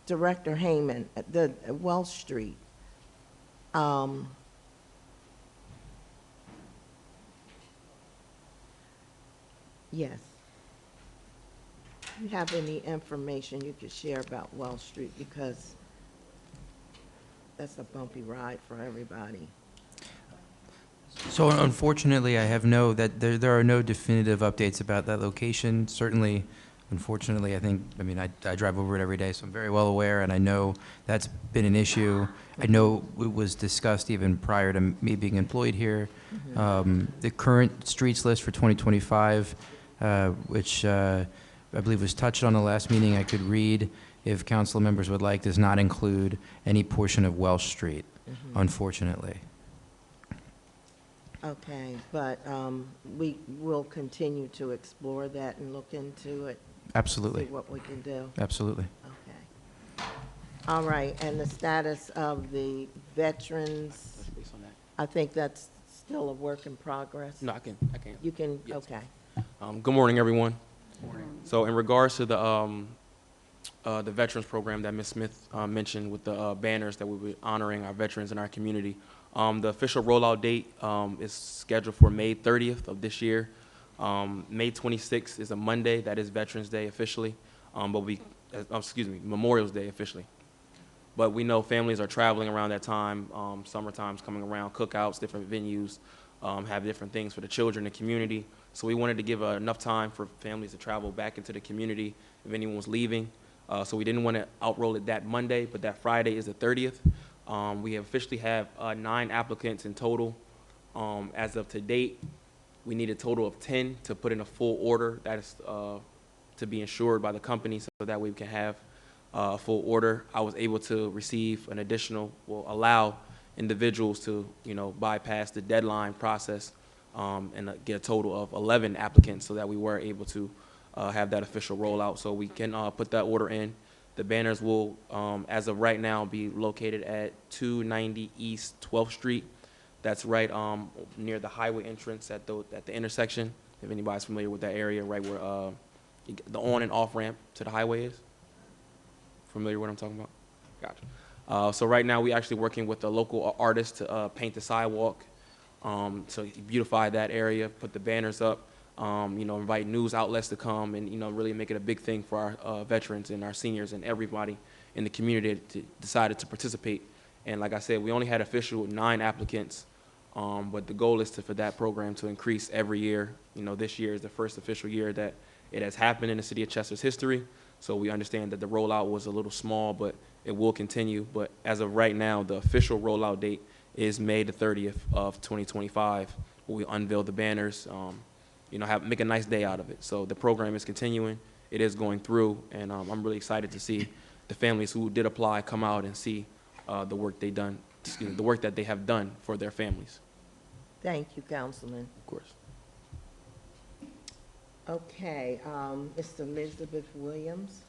Director Heyman, the Welsh Street, yes. Do you have any information you could share about Welsh Street? Because that's a bumpy ride for everybody. So unfortunately, I have there are no definitive updates about that location. Certainly, unfortunately, I drive over it every day, so I'm very well aware, and I know that's been an issue. I know it was discussed even prior to me being employed here. The current streets list for 2025, which I believe was touched on the last meeting, I could read if council members would like, does not include any portion of Welsh Street, unfortunately. Okay, but we will continue to explore that and look into it. Absolutely. See what we can do. Absolutely. Okay. All right, and the status of the veterans, I think that's still a work in progress. No, I can. You can, Yes. okay. Good morning, everyone. So in regards to the veterans program that Ms. Smith mentioned with the banners that we were honoring our veterans in our community, the official rollout date is scheduled for May 30th of this year. May 26th is a Monday. That is Veterans Day officially, Memorial's Day officially. But we know families are traveling around that time. Summertime's coming around, cookouts, different venues, have different things for the children in the community. So we wanted to give enough time for families to travel back into the community if anyone was leaving. So we didn't want to outroll it that Monday, but that Friday is the 30th. We officially have 9 applicants in total. As of to date, we need a total of 10 to put in a full order. That is to be insured by the company so that way we can have a full order. I was able to receive an additional, allow individuals to, bypass the deadline process and get a total of 11 applicants so that we were able to have that official rollout. So we can put that order in. The banners will, as of right now, be located at 290 East 12th Street. That's right near the highway entrance at the intersection, if anybody's familiar with that area, right where the on and off ramp to the highway is. Familiar with what I'm talking about? Gotcha. So right now we're actually working with a local artist to paint the sidewalk, so beautify that area, put the banners up, invite news outlets to come and, really make it a big thing for our veterans and our seniors and everybody in the community that decided to participate. And like I said, we only had official 9 applicants, but the goal is for that program to increase every year. This year is the first official year that it has happened in the city of Chester's history. So we understand that the rollout was a little small, but it will continue. But as of right now, the official rollout date is May the 30th of 2025, where we unveil the banners, make a nice day out of it. So the program is continuing. It is going through, and I'm really excited to see the families who did apply come out and see the work the work that they have done for their families. Thank you, Councilman. Of course. Okay, Ms. Elizabeth Williams.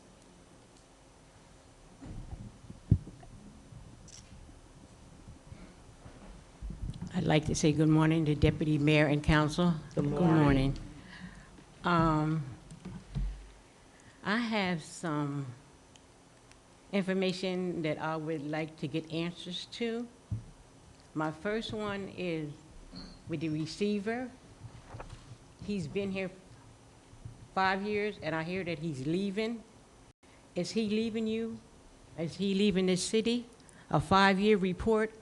I'd like to say good morning to Deputy Mayor and Council. Good morning. I have some information that I would like to get answers to. My first one is with the receiver. He's been here 5 years, and I hear that he's leaving. Is he leaving you? Is he leaving this city? A 5-year report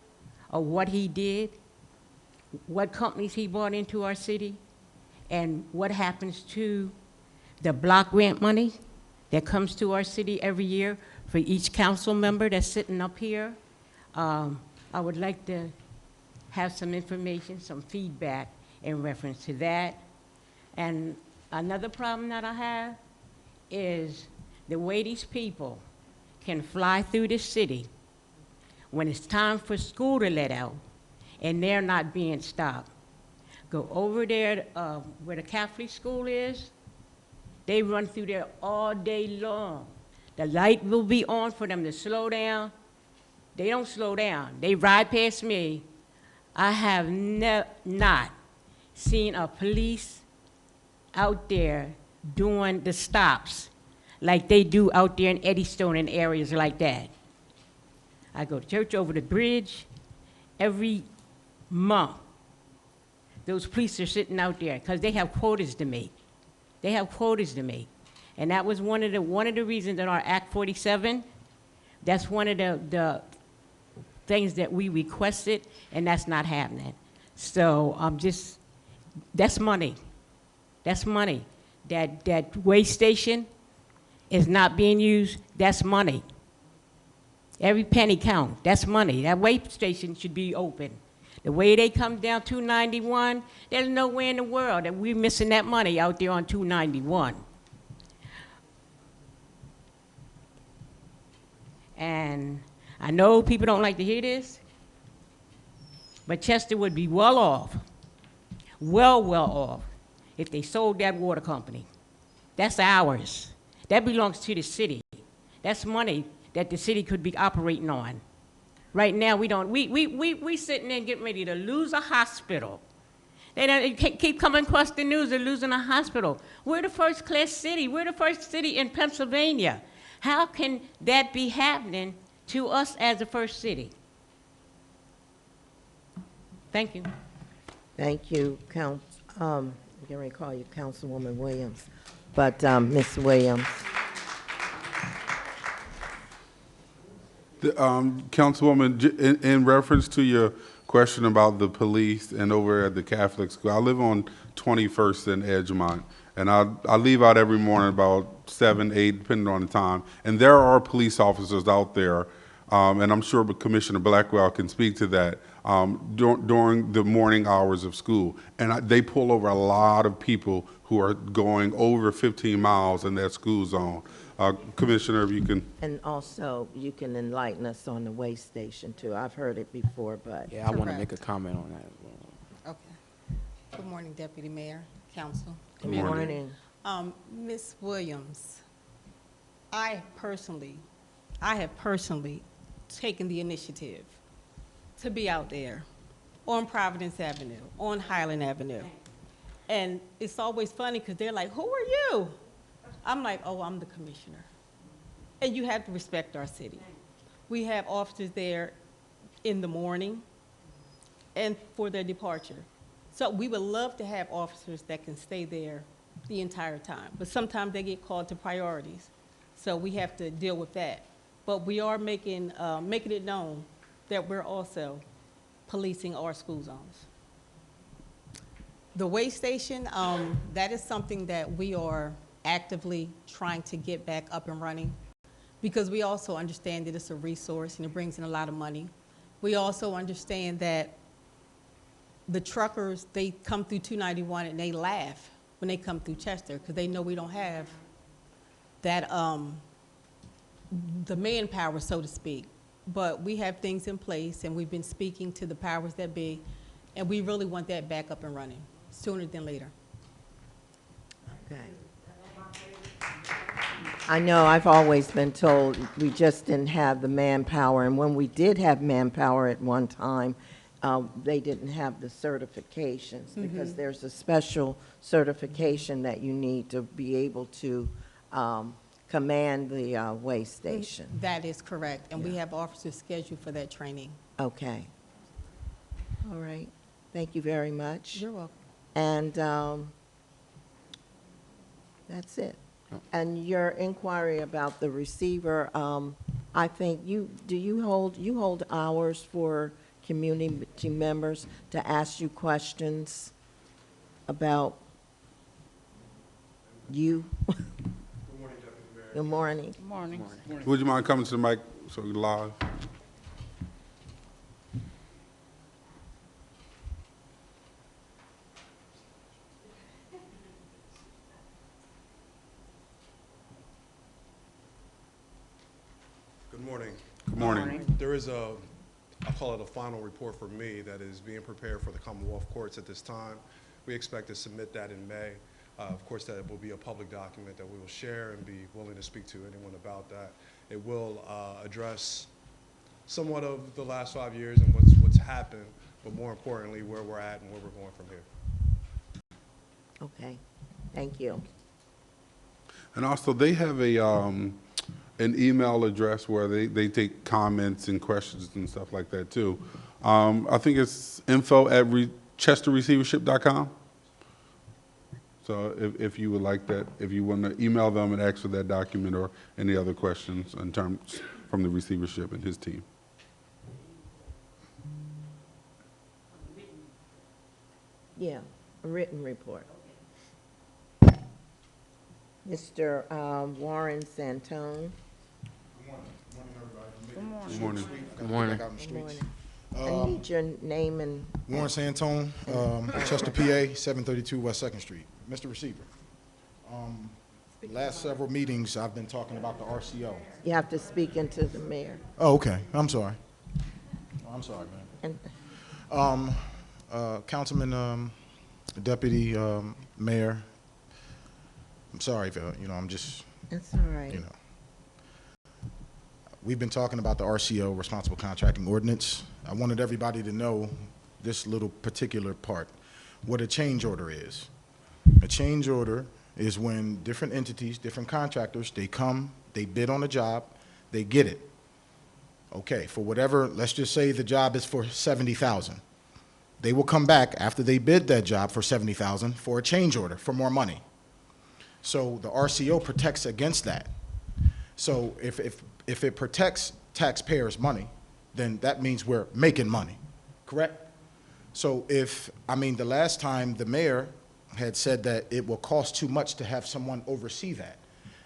of what he did, what companies he brought into our city, and what happens to the block grant money that comes to our city every year for each council member that's sitting up here. I would like to have some information, some feedback in reference to that. And another problem that I have is the way these people can fly through the city when it's time for school to let out and they're not being stopped. Go over there where the Catholic school is. They run through there all day long. The light will be on for them to slow down. They don't slow down. They ride past me. I have not seen a police out there doing the stops like they do out there in Eddystone and areas like that. I go to church over the bridge every month. Those police are sitting out there because they have quotas to make. They have quotas to make. And that was one of the reasons in our Act 47, that's one of the things that we requested, and that's not happening. So that's money. That's money. That weigh station is not being used, that's money. Every penny counts, that's money. That weigh station should be open. The way they come down 291, there's no way in the world that we're missing that money out there on 291. And I know people don't like to hear this, but Chester would be well off, well off, if they sold that water company. That's ours. That belongs to the city. That's money that the city could be operating on. Right now, we don't. We sitting there getting ready to lose a hospital. They keep coming across the news, they're losing a hospital. We're the first-class city. We're the first city in Pennsylvania. How can that be happening to us as the first city? Thank you. Thank you, I'm going to call you Councilwoman Williams, but Ms. Williams. Councilwoman, in reference to your question about the police and over at the Catholic school, I live on 21st and Edgemont, and I leave out every morning about 7, 8, depending on the time, and there are police officers out there, and I'm sure Commissioner Blackwell can speak to that, during the morning hours of school, and they pull over a lot of people who are going over 15 miles in that school zone. Commissioner, if you can. And also, you can enlighten us on the weigh station, too. I've heard it before, but. Yeah, I want to make a comment on that as well. Okay. Good morning, Deputy Mayor, Council. Good morning. Ms. Williams, I have personally taken the initiative to be out there on Providence Avenue, on Highland Avenue. And it's always funny because they're like, who are you? I'm like, oh, I'm the commissioner. And you have to respect our city. We have officers there in the morning and for their departure. So we would love to have officers that can stay there the entire time. But sometimes they get called to priorities. So we have to deal with that. But we are making it known that we're also policing our school zones. The weigh station, that is something that we are actively trying to get back up and running because we also understand that it's a resource and it brings in a lot of money. We also understand that the truckers, they come through 291 and they laugh when they come through Chester because they know we don't have that, the manpower, so to speak. But we have things in place and we've been speaking to the powers that be and we really want that back up and running sooner than later. Okay. I know I've always been told we just didn't have the manpower, and when we did have manpower at one time, they didn't have the certifications because there's a special certification that you need to be able to command the weigh station. That is correct, and we have officers scheduled for that training. Okay. All right. Thank you very much. You're welcome. And that's it. And your inquiry about the receiver, I think you hold hours for community members to ask you questions about you? Good morning, Deputy Mayor. Good morning. Good morning. Would you mind coming to the mic so we live? Good morning. Good morning. There is a, I'll call it a final report for me that is being prepared for the Commonwealth Courts at this time. We expect to submit that in May. Of course, that will be a public document that we will share and be willing to speak to anyone about that. It will address somewhat of the last 5 years and what's happened, but more importantly, where we're at and where we're going from here. Okay. Thank you. And also, they have a an email address where they take comments and questions and stuff like that too. I think it's info@chesterreceivership.com. So if you would like that, if you want to email them and ask for that document or any other questions in terms from the receivership and his team. Yeah, a written report. Mr. Warren Santone. Good morning. Good morning. Good morning. Good morning. I need your name and. Warren Santone, Chester, PA, 732 West 2nd Street. Mr. Receiver, last several meetings, I've been talking about the RCO. You have to speak into the mayor. Oh, okay. I'm sorry. I'm sorry, man. And Councilman, Deputy Mayor, I'm sorry, I'm just, that's all right. We've been talking about the RCO, Responsible Contracting Ordinance. I wanted everybody to know this little particular part, what a change order is. A change order is when different entities, different contractors, they come, they bid on a job, they get it. Okay, for whatever, let's just say the job is for $70,000. They will come back after they bid that job for $70,000 for a change order for more money. So the RCO protects against that. So if it protects taxpayers' money, then that means we're making money, correct? So the last time the mayor had said that it will cost too much to have someone oversee that.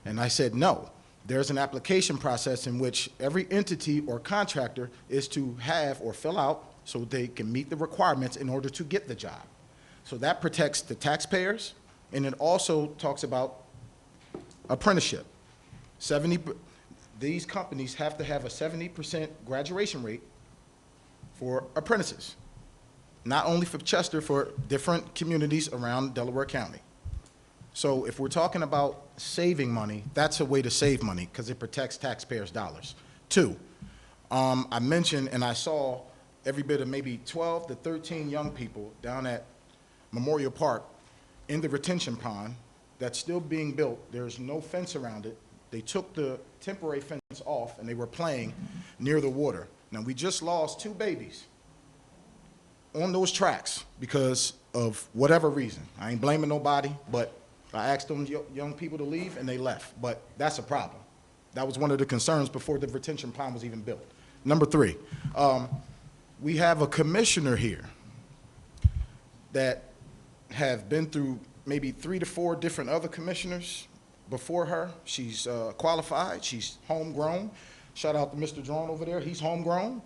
And I said, no, there's an application process in which every entity or contractor is to have or fill out so they can meet the requirements in order to get the job. So that protects the taxpayers, and it also talks about apprenticeship. These companies have to have a 70% graduation rate for apprentices. Not only for Chester, for different communities around Delaware County. So if we're talking about saving money, that's a way to save money because it protects taxpayers' dollars. Two, I mentioned and I saw every bit of maybe 12 to 13 young people down at Memorial Park in the retention pond that's still being built. There's no fence around it. They took the temporary fence off and they were playing near the water. Now we just lost 2 babies on those tracks because of whatever reason. I ain't blaming nobody, but I asked them young people to leave and they left, but that's a problem. That was one of the concerns before the retention pond was even built. Number 3, we have a commissioner here that have been through maybe 3 to 4 different other commissioners before her. She's qualified, she's homegrown. Shout out to Mr. Drone over there, he's homegrown.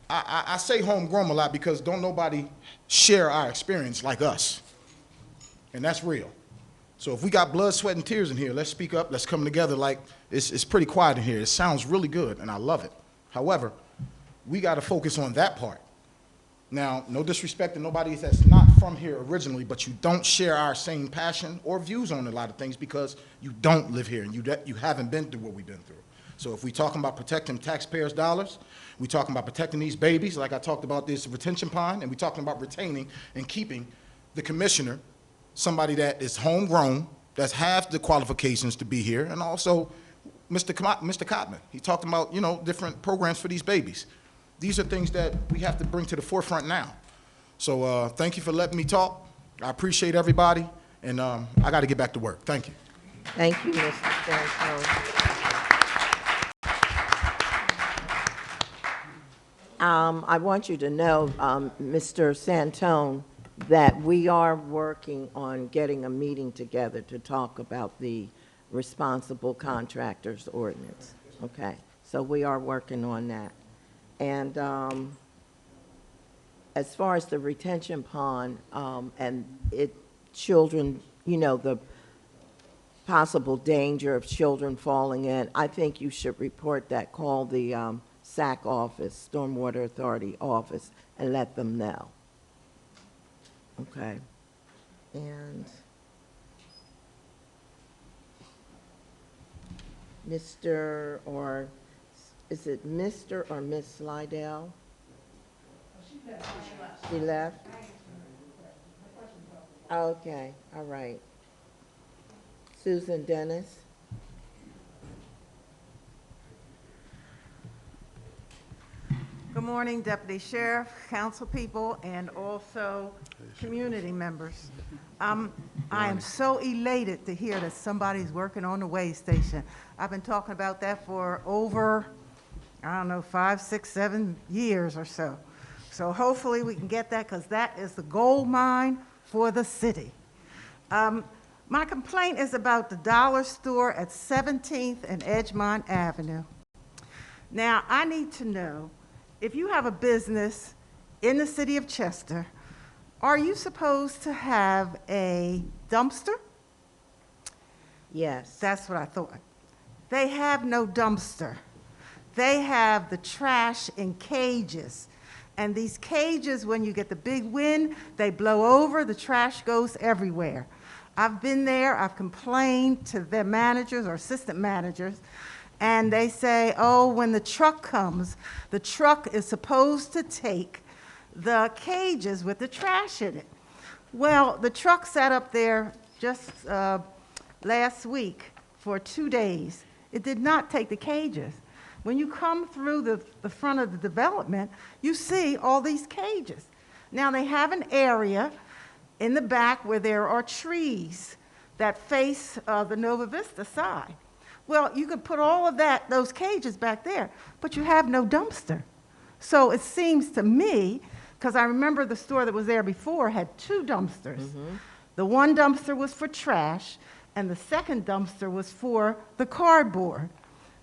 I say homegrown a lot because don't nobody share our experience like us. And that's real. So if we got blood, sweat, and tears in here, let's speak up, let's come together. Like, it's pretty quiet in here. It sounds really good, and I love it. However, we got to focus on that part. Now, no disrespect to nobody that's not from here originally, but you don't share our same passion or views on a lot of things because you don't live here and you haven't been through what we've been through. So if we're talking about protecting taxpayers' dollars, we're talking about protecting these babies, like I talked about this retention pond, and we're talking about retaining and keeping the commissioner, somebody that is homegrown, that has the qualifications to be here, and also Mr. Cotman. He talked about, different programs for these babies. These are things that we have to bring to the forefront now. So thank you for letting me talk. I appreciate everybody, and I got to get back to work. Thank you. Thank you, Mr. Santone. I want you to know, Mr. Santone, that we are working on getting a meeting together to talk about the responsible contractors ordinance. Okay, so we are working on that. And as far as the retention pond and children, you know, the possible danger of children falling in, I think you should report that. Call the SAC office, Stormwater Authority office, and let them know. Okay. And Mr. or is it Mr. or Miss Slidell? She left? Okay, all right. Susan Dennis? Good morning, Deputy Sheriff, council people, and also community members. I am so elated to hear that somebody's working on the weigh station. I've been talking about that for over, I don't know, 5, 6, 7 years or so. So hopefully we can get that, because that is the gold mine for the city. My complaint is about the dollar store at 17th and Edgemont Avenue. Now, I need to know, if you have a business in the city of Chester, are you supposed to have a dumpster? Yes. That's what I thought. They have no dumpster. They have the trash in cages. And these cages, when you get the big wind, they blow over, the trash goes everywhere. I've been there, I've complained to their managers or assistant managers, and they say, oh, when the truck comes, the truck is supposed to take the cages with the trash in it. Well, the truck sat up there just last week for 2 days. It did not take the cages. When you come through the front of the development, you see all these cages. Now, they have an area in the back where there are trees that face the Nova Vista side. Well, you could put all of those cages back there, but you have no dumpster. So it seems to me, because I remember the store that was there before had 2 dumpsters. Mm-hmm. The one dumpster was for trash, and the second dumpster was for the cardboard.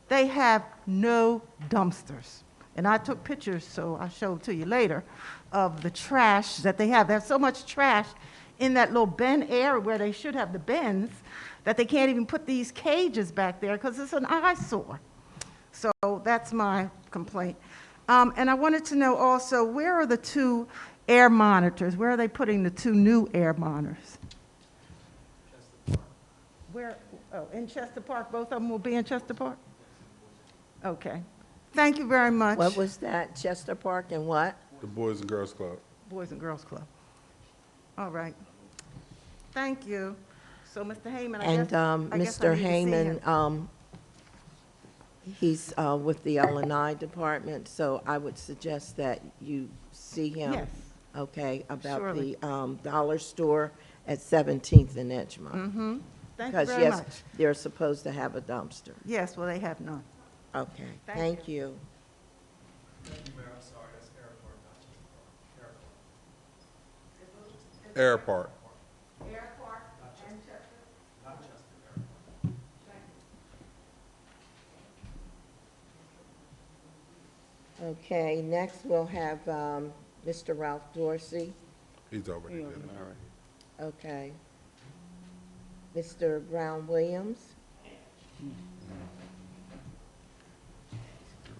They have no dumpsters. And I took pictures, so I'll show it to you later, of the trash that they have. They have so much trash in that little bin area where they should have the bins that they can't even put these cages back there because it's an eyesore. So that's my complaint. And I wanted to know also, where are the 2 air monitors? Where are they putting the 2 new air monitors? Where? Oh, in Chester Park. Both of them will be in Chester Park? Okay. Thank you very much. What was that? Chester Park and what? The Boys and Girls Club. Boys and Girls Club. All right. Thank you. So, Mr. Heyman, I guess I Mr. need to see him. Heyman, he's with the L&I department, so I would suggest that you see him. Yes. Okay, about Surely. the dollar store at 17th and Edgemont. Mm-hmm. Thank you Because, very yes, much. they're supposed to have a dumpster. Yes, well, they have none. Okay, Thank thank you. Airport. Okay, next we'll have Mr. Ralph Dorsey. He's already did it. All right. Okay. Mr. Brown Williams.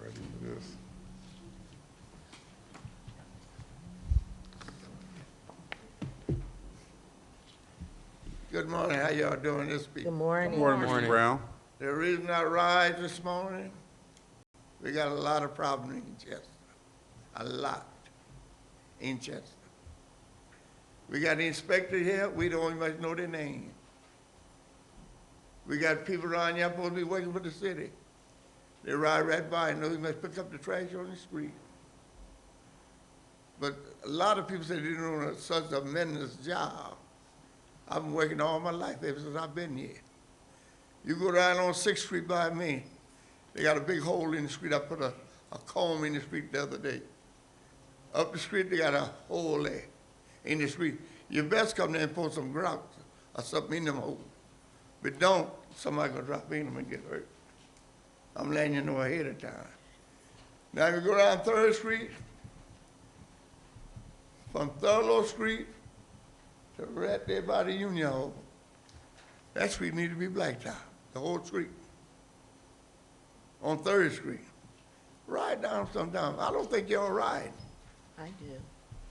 Ready for this? Good morning, how y'all doing this week? Good morning. Good morning, Mr. Brown. The reason I rise this morning, we got a lot of problems in Chester. A lot in Chester. We got the inspector here, we don't even know their name. We got people around here supposed to be working for the city. They ride right by and know you must pick up the trash on the street. but a lot of people say they're doing such a tremendous job. I've been working all my life ever since I've been here. You go down on 6th Street by me, they got a big hole in the street. I put a comb in the street the other day. Up the street, they got a hole there in the street. You best come there and put some grout or something in them holes. But don't, somebody gonna drop in them and get hurt. I'm letting you know ahead of time. Now you go down 3rd Street, from Thurlow Street to right there by the Union Hall. That street need to be blacktop, the whole street. On 3rd Street. Ride down sometime. I don't think y'all ride. I do.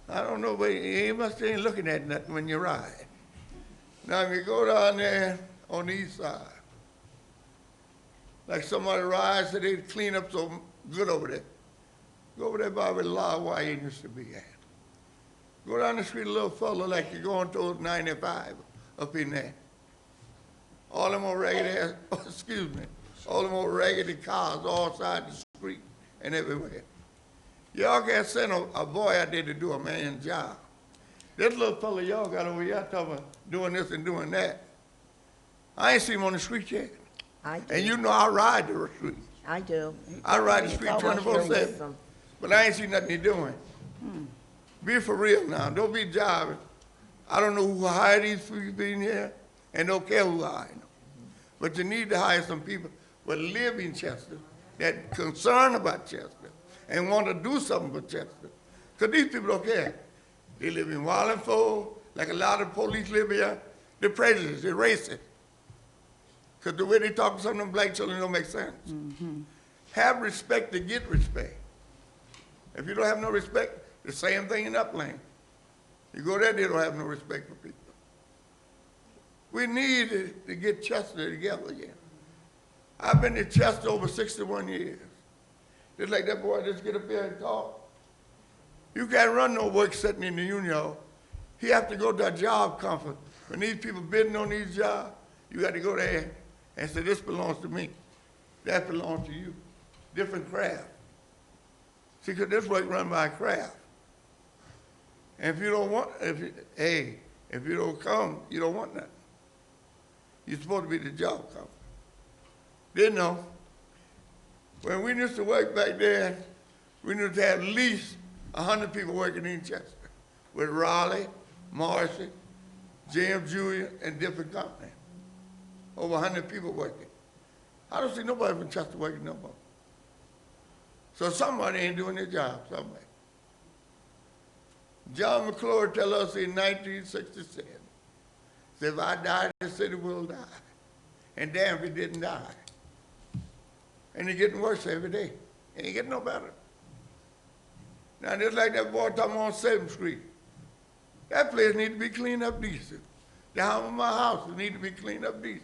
I don't know, but you must ain't looking at nothing when you ride. Now, if you go down there on the east side, like somebody rides, so they clean up so good over there. Go over there by where the Law Wire used to be at. Go down the street a little further, like you're going towards 95 up in there. All them old raggedy, excuse me, all them old raggedy cars all side the street and everywhere. Y'all can't send a boy out there to do a man's job. This little fella y'all got over here talking about doing this and doing that. I ain't seen him on the street yet. I do. And you know I ride the street. I do. I ride the street 24/7, but I ain't seen nothing he doing. Be for real now. Don't be jobbing. I don't know who hired these people in here, and don't care who hired them. But you need to hire some people that live in Chester, that concerned about Chester, and want to do something for Chester. Because these people don't care. They live in Wallingford, like a lot of police live here. They're prejudiced, they're racist. Because the way they talk to some of them black children don't make sense. Have respect to get respect. If you don't have no respect, the same thing in Upland. You go there, they don't have no respect for people. We need to get Chester together again. I've been in Chester over 61 years. Just like that boy just get up there and talk. You can't run no work sitting in the union hall. He have to go to a job conference. When these people bidding on these jobs, you got to go there and say, this belongs to me. That belongs to you. Different craft. See, because this work run by a craft. And if you don't want, if you don't come, you don't want nothing. You're supposed to be the job conference. Didn't know. When we used to work back there, we used to have at least 100 people working in Chester with Raleigh, Marcy, James Jr., and different companies. Over 100 people working. I don't see nobody from Chester working no more. So somebody ain't doing their job somewhere. John McClure tell us in 1967, said, if I die, the city will die. And damn if he didn't die. And it's getting worse every day. It ain't getting no better. Now, just like that boy talking on 7th Street, that place need to be cleaned up decent. Down in my house, it need to be cleaned up decent.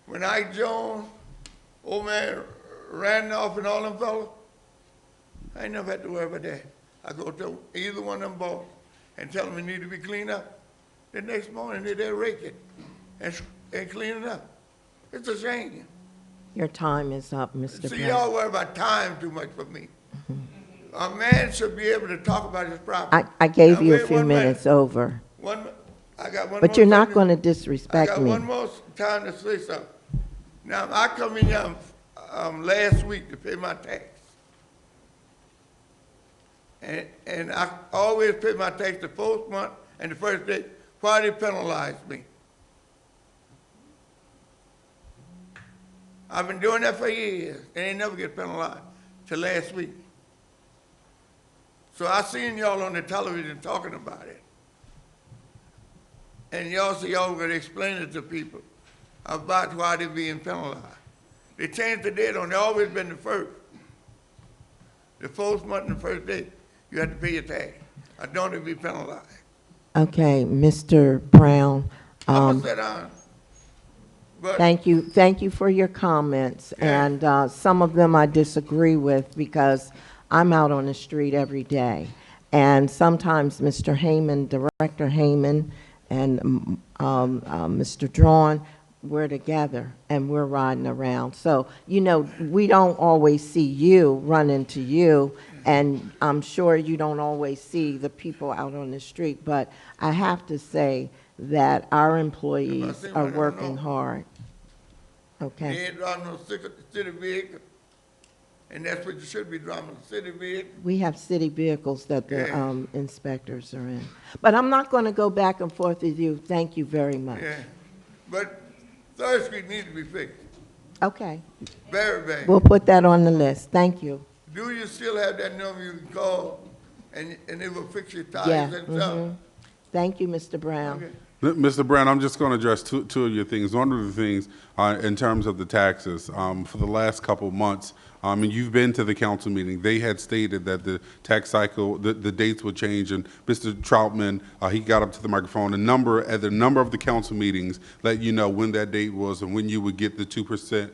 When Ike Jones, old man Randolph and all them fellas, I ain't never had to worry about that. I go to either one of them boys and tell them it need to be cleaned up. The next morning, they're there raking and cleaning up. It's a shame. Your time is up, Mr. See, Brown. y'all worry about time too much for me. A man should be able to talk about his property. I gave Now, you a wait few one minute. minutes over. I got one But more you're not thing going to disrespect I got me. one more time to say something. Now, I come in here last week to pay my tax. And I always pay my tax the first month and the first day. Why they penalize me? I've been doing that for years, and they never get penalized till last week. So I seen y'all on the television talking about it. And y'all say y'all gonna explain it to people about why they're being penalized. They changed the date on, they always been the first. The first month and the first day, you have to pay your tax. I don't want to be penalized. Okay, Mr. Brown. I'm gonna sit down. But Thank you for your comments, and some of them I disagree with because I'm out on the street every day. And sometimes Mr. Heyman, Director Heyman, and Mr. Drawn, we're together and we're riding around. So, you know, we don't always see you, run into you, and I'm sure you don't always see the people out on the street, but I have to say that our employees are working hard. They Okay? ain't driving no city vehicle, and that's what you should be driving, a city vehicle. We have city vehicles that the Yeah. inspectors are in. But I'm not going to go back and forth with you. Thank you very much. Yeah, but Third Street needs to be fixed, Okay. very bad. We'll put that on the list. Thank you. Do you still have that number you can call, and it will fix your Yeah. tires and stuff? Thank you, Mr. Brown. Okay. Mr. Brown, I'm just going to address two of your things. One of the things in terms of the taxes, for the last couple of months, and you've been to the council meeting, they had stated that the tax cycle, the dates would change, and Mr. Troutman, he got up to the microphone. At the number of the council meetings, let you know when that date was and when you would get the 2%.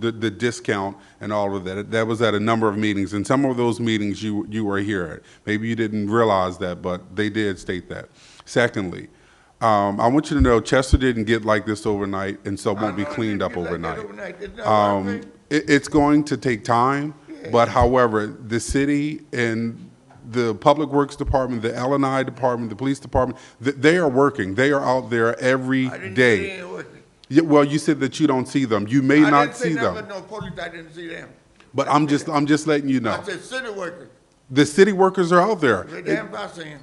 The discount and all of that. That was at a number of meetings, and some of those meetings you were here at. Maybe you didn't realize that, but they did state that. Secondly, I want you to know Chester didn't get like this overnight, and so it won't be cleaned up overnight. It's going to take time, but however, the city and the Public Works Department, the L&I Department, the Police Department, they are working. They are out there every day. Yeah, well, you said that you don't see them. You may not see them. I didn't say no police, I didn't see them. But I'm just letting you know. I said city workers. The city workers are out there. They damn fast saying.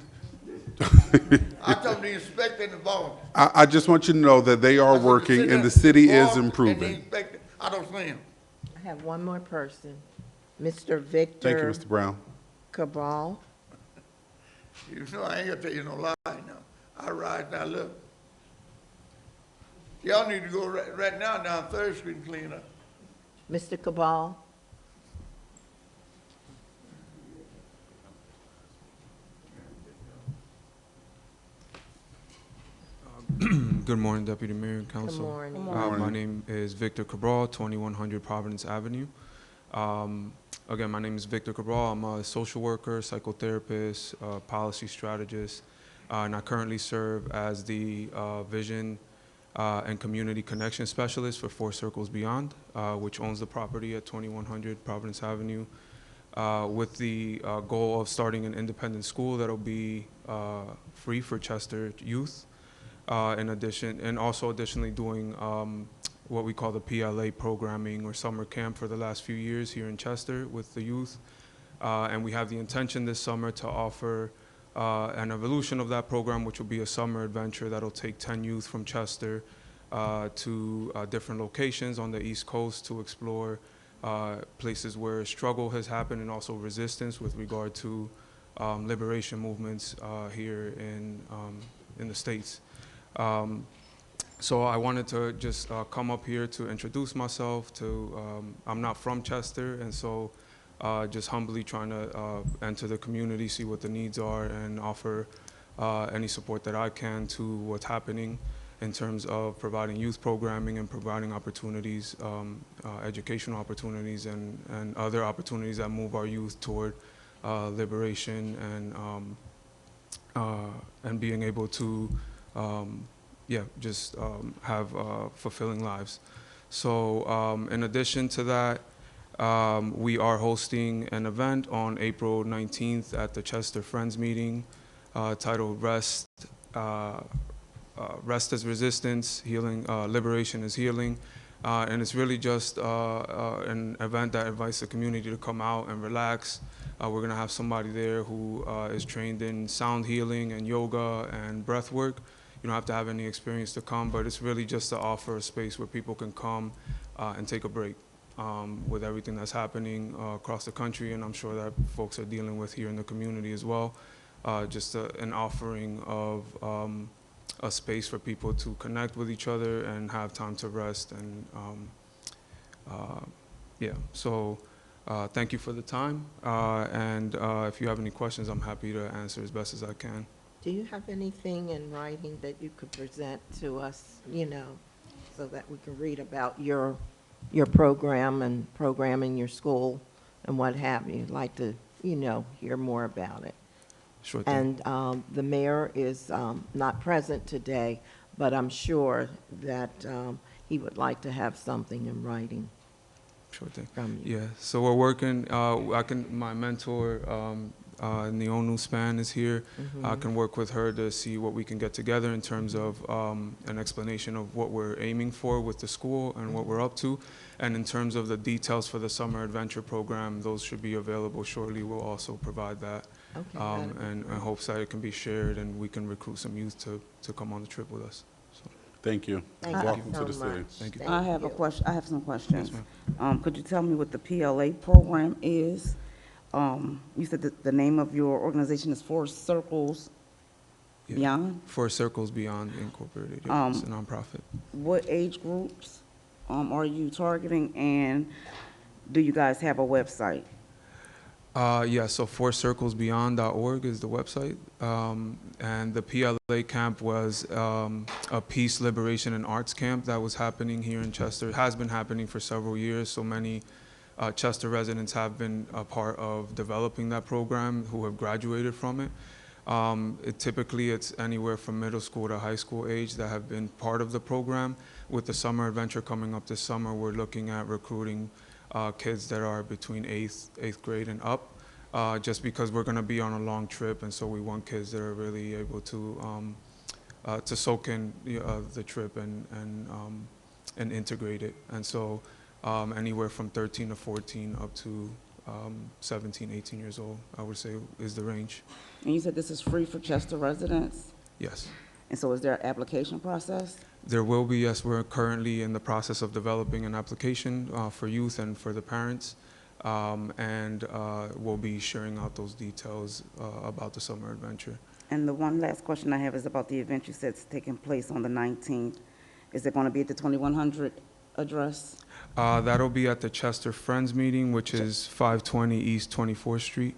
I told the inspector and the boss. I just want you to know that they are working and the city is improving. I don't see him. I have one more person, Mr. Victor. Thank you, Mr. Brown. Cabral. You know, I ain't gonna tell you no lie now. I ride now, look. Y'all need to go right now down Third Street and clean up. Mr. Cabal. Good morning, Deputy Mayor and Council. Good morning. Good morning. My name is Victor Cabral, 2100 Providence Avenue. Again, my name is Victor Cabral. I'm a social worker, psychotherapist, policy strategist, and I currently serve as the Vision and Community Connection Specialist for Four Circles Beyond, which owns the property at 2100 Providence Avenue, with the goal of starting an independent school that'll be free for Chester youth. Additionally doing what we call the PLA programming or summer camp for the last few years here in Chester with the youth. And we have the intention this summer to offer an evolution of that program, which will be a summer adventure that'll take 10 youth from Chester to different locations on the East Coast to explore places where struggle has happened and also resistance with regard to liberation movements here in the States. So I wanted to just come up here to introduce myself. I'm not from Chester, and so just humbly trying to enter the community, see what the needs are, and offer any support that I can to what's happening in terms of providing youth programming and providing opportunities, educational opportunities, and other opportunities that move our youth toward liberation and being able to have fulfilling lives. So in addition to that, we are hosting an event on April 19th at the Chester Friends meeting titled Rest as Resistance, Healing, Liberation is Healing. And it's really just an event that invites the community to come out and relax. We're gonna have somebody there who is trained in sound healing and yoga and breath work. You don't have to have any experience to come, but it's really just to offer a space where people can come and take a break with everything that's happening across the country, and I'm sure that folks are dealing with here in the community as well. Just an offering of a space for people to connect with each other and have time to rest. And so thank you for the time. And if you have any questions, I'm happy to answer as best as I can. Do you have anything in writing that you could present to us, so that we can read about your program and programming your school and what have you? I'd like to, hear more about it. Sure thing. And the mayor is not present today, but I'm sure that he would like to have something in writing. Sure thing. From you. Yeah, so we're working, my mentor, Neonu Span is here. I can work with her to see what we can get together in terms of an explanation of what we're aiming for with the school and what we're up to. And in terms of the details for the summer adventure program, those should be available shortly. We'll also provide that. Okay, And in hopes that it can be shared and we can recruit some youth to come on the trip with us. So, Thank you. Thank you Welcome so to the city. much. Thank you. I have a you. question, I have some questions. Yes, Could you tell me what the PLA program is? You said that the name of your organization is Four Circles Yeah. Beyond? For Circles Beyond Incorporated, yeah, it's a nonprofit. What age groups are you targeting, and do you guys have a website? Yeah, so fourcirclesbeyond.org is the website. And the PLA camp was a peace, liberation, and arts camp that was happening here in Chester. It has been happening for several years, so many Chester residents have been a part of developing that program who have graduated from it. Typically, it's anywhere from middle school to high school age that have been part of the program. With the summer adventure coming up this summer, we're looking at recruiting kids that are between eighth grade and up, just because we're going to be on a long trip, and so we want kids that are really able to soak in the trip and integrate it. And so anywhere from 13 to 14 up to 17, 18 years old, I would say, is the range. And you said this is free for Chester residents? Yes. And so is there an application process? There will be, yes. We're currently in the process of developing an application for youth and for the parents, and we'll be sharing out those details about the summer adventure. And the one last question I have is about the event you said is taking place on the 19th. Is it going to be at the 2100 address? That'll be at the Chester Friends meeting, which is 520 East 24th Street,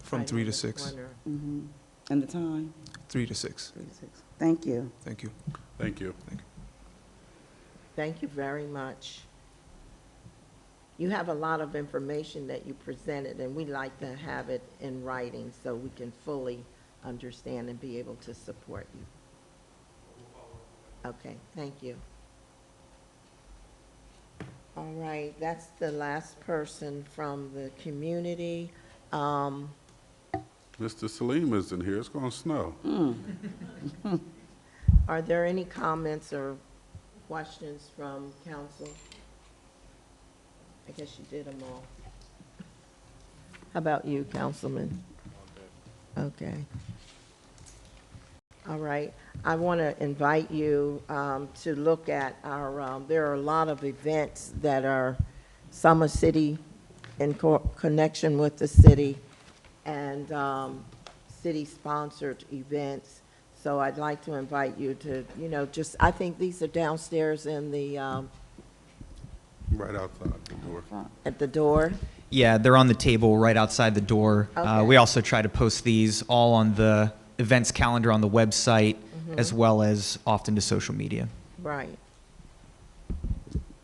from 3 to 6. Mm-hmm. And the time? 3 to 6. 3 to 6. Thank you. Thank you. Thank you. Thank you. Thank you very much. You have a lot of information that you presented, and we like to have it in writing so we can fully understand and be able to support you. Okay, thank you. All right, that's the last person from the community. Mr. Salim isn't here. It's going to snow. Are there any comments or questions from council? I guess you did them all. How about you, Councilman? Okay. All right. I want to invite you to look at our, there are a lot of events that are Summer City in connection with the city and city-sponsored events. So I'd like to invite you to, just, I think these are downstairs in the, Right outside the door. at the door. Yeah, they're on the table right outside the door. Okay. We also try to post these all on the events calendar on the website, as well as often to social media. Right.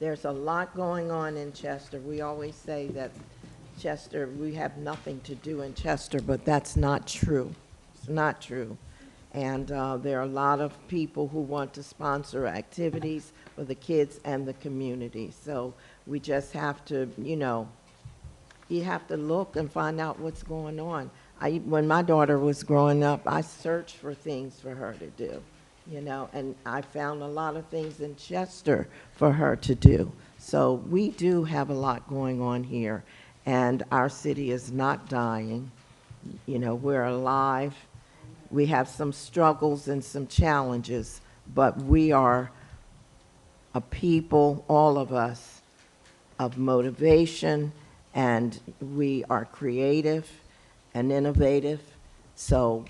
There's a lot going on in Chester. We always say that Chester, we have nothing to do in Chester, but that's not true. It's not true. And there are a lot of people who want to sponsor activities for the kids and the community. So we just have to, you have to look and find out what's going on. When my daughter was growing up, I searched for things for her to do, and I found a lot of things in Chester for her to do. So we do have a lot going on here, and our city is not dying. We're alive. We have some struggles and some challenges, but we are a people, all of us, of motivation, and we are creative and innovative. So,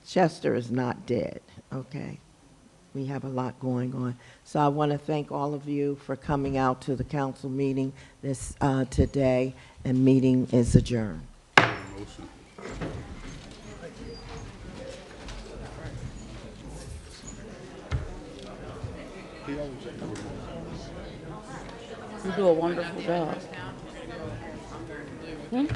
Chester is not dead, okay? We have a lot going on. So I want to thank all of you for coming out to the council meeting today, and meeting is adjourned. Motion. You do a wonderful job. Hmm?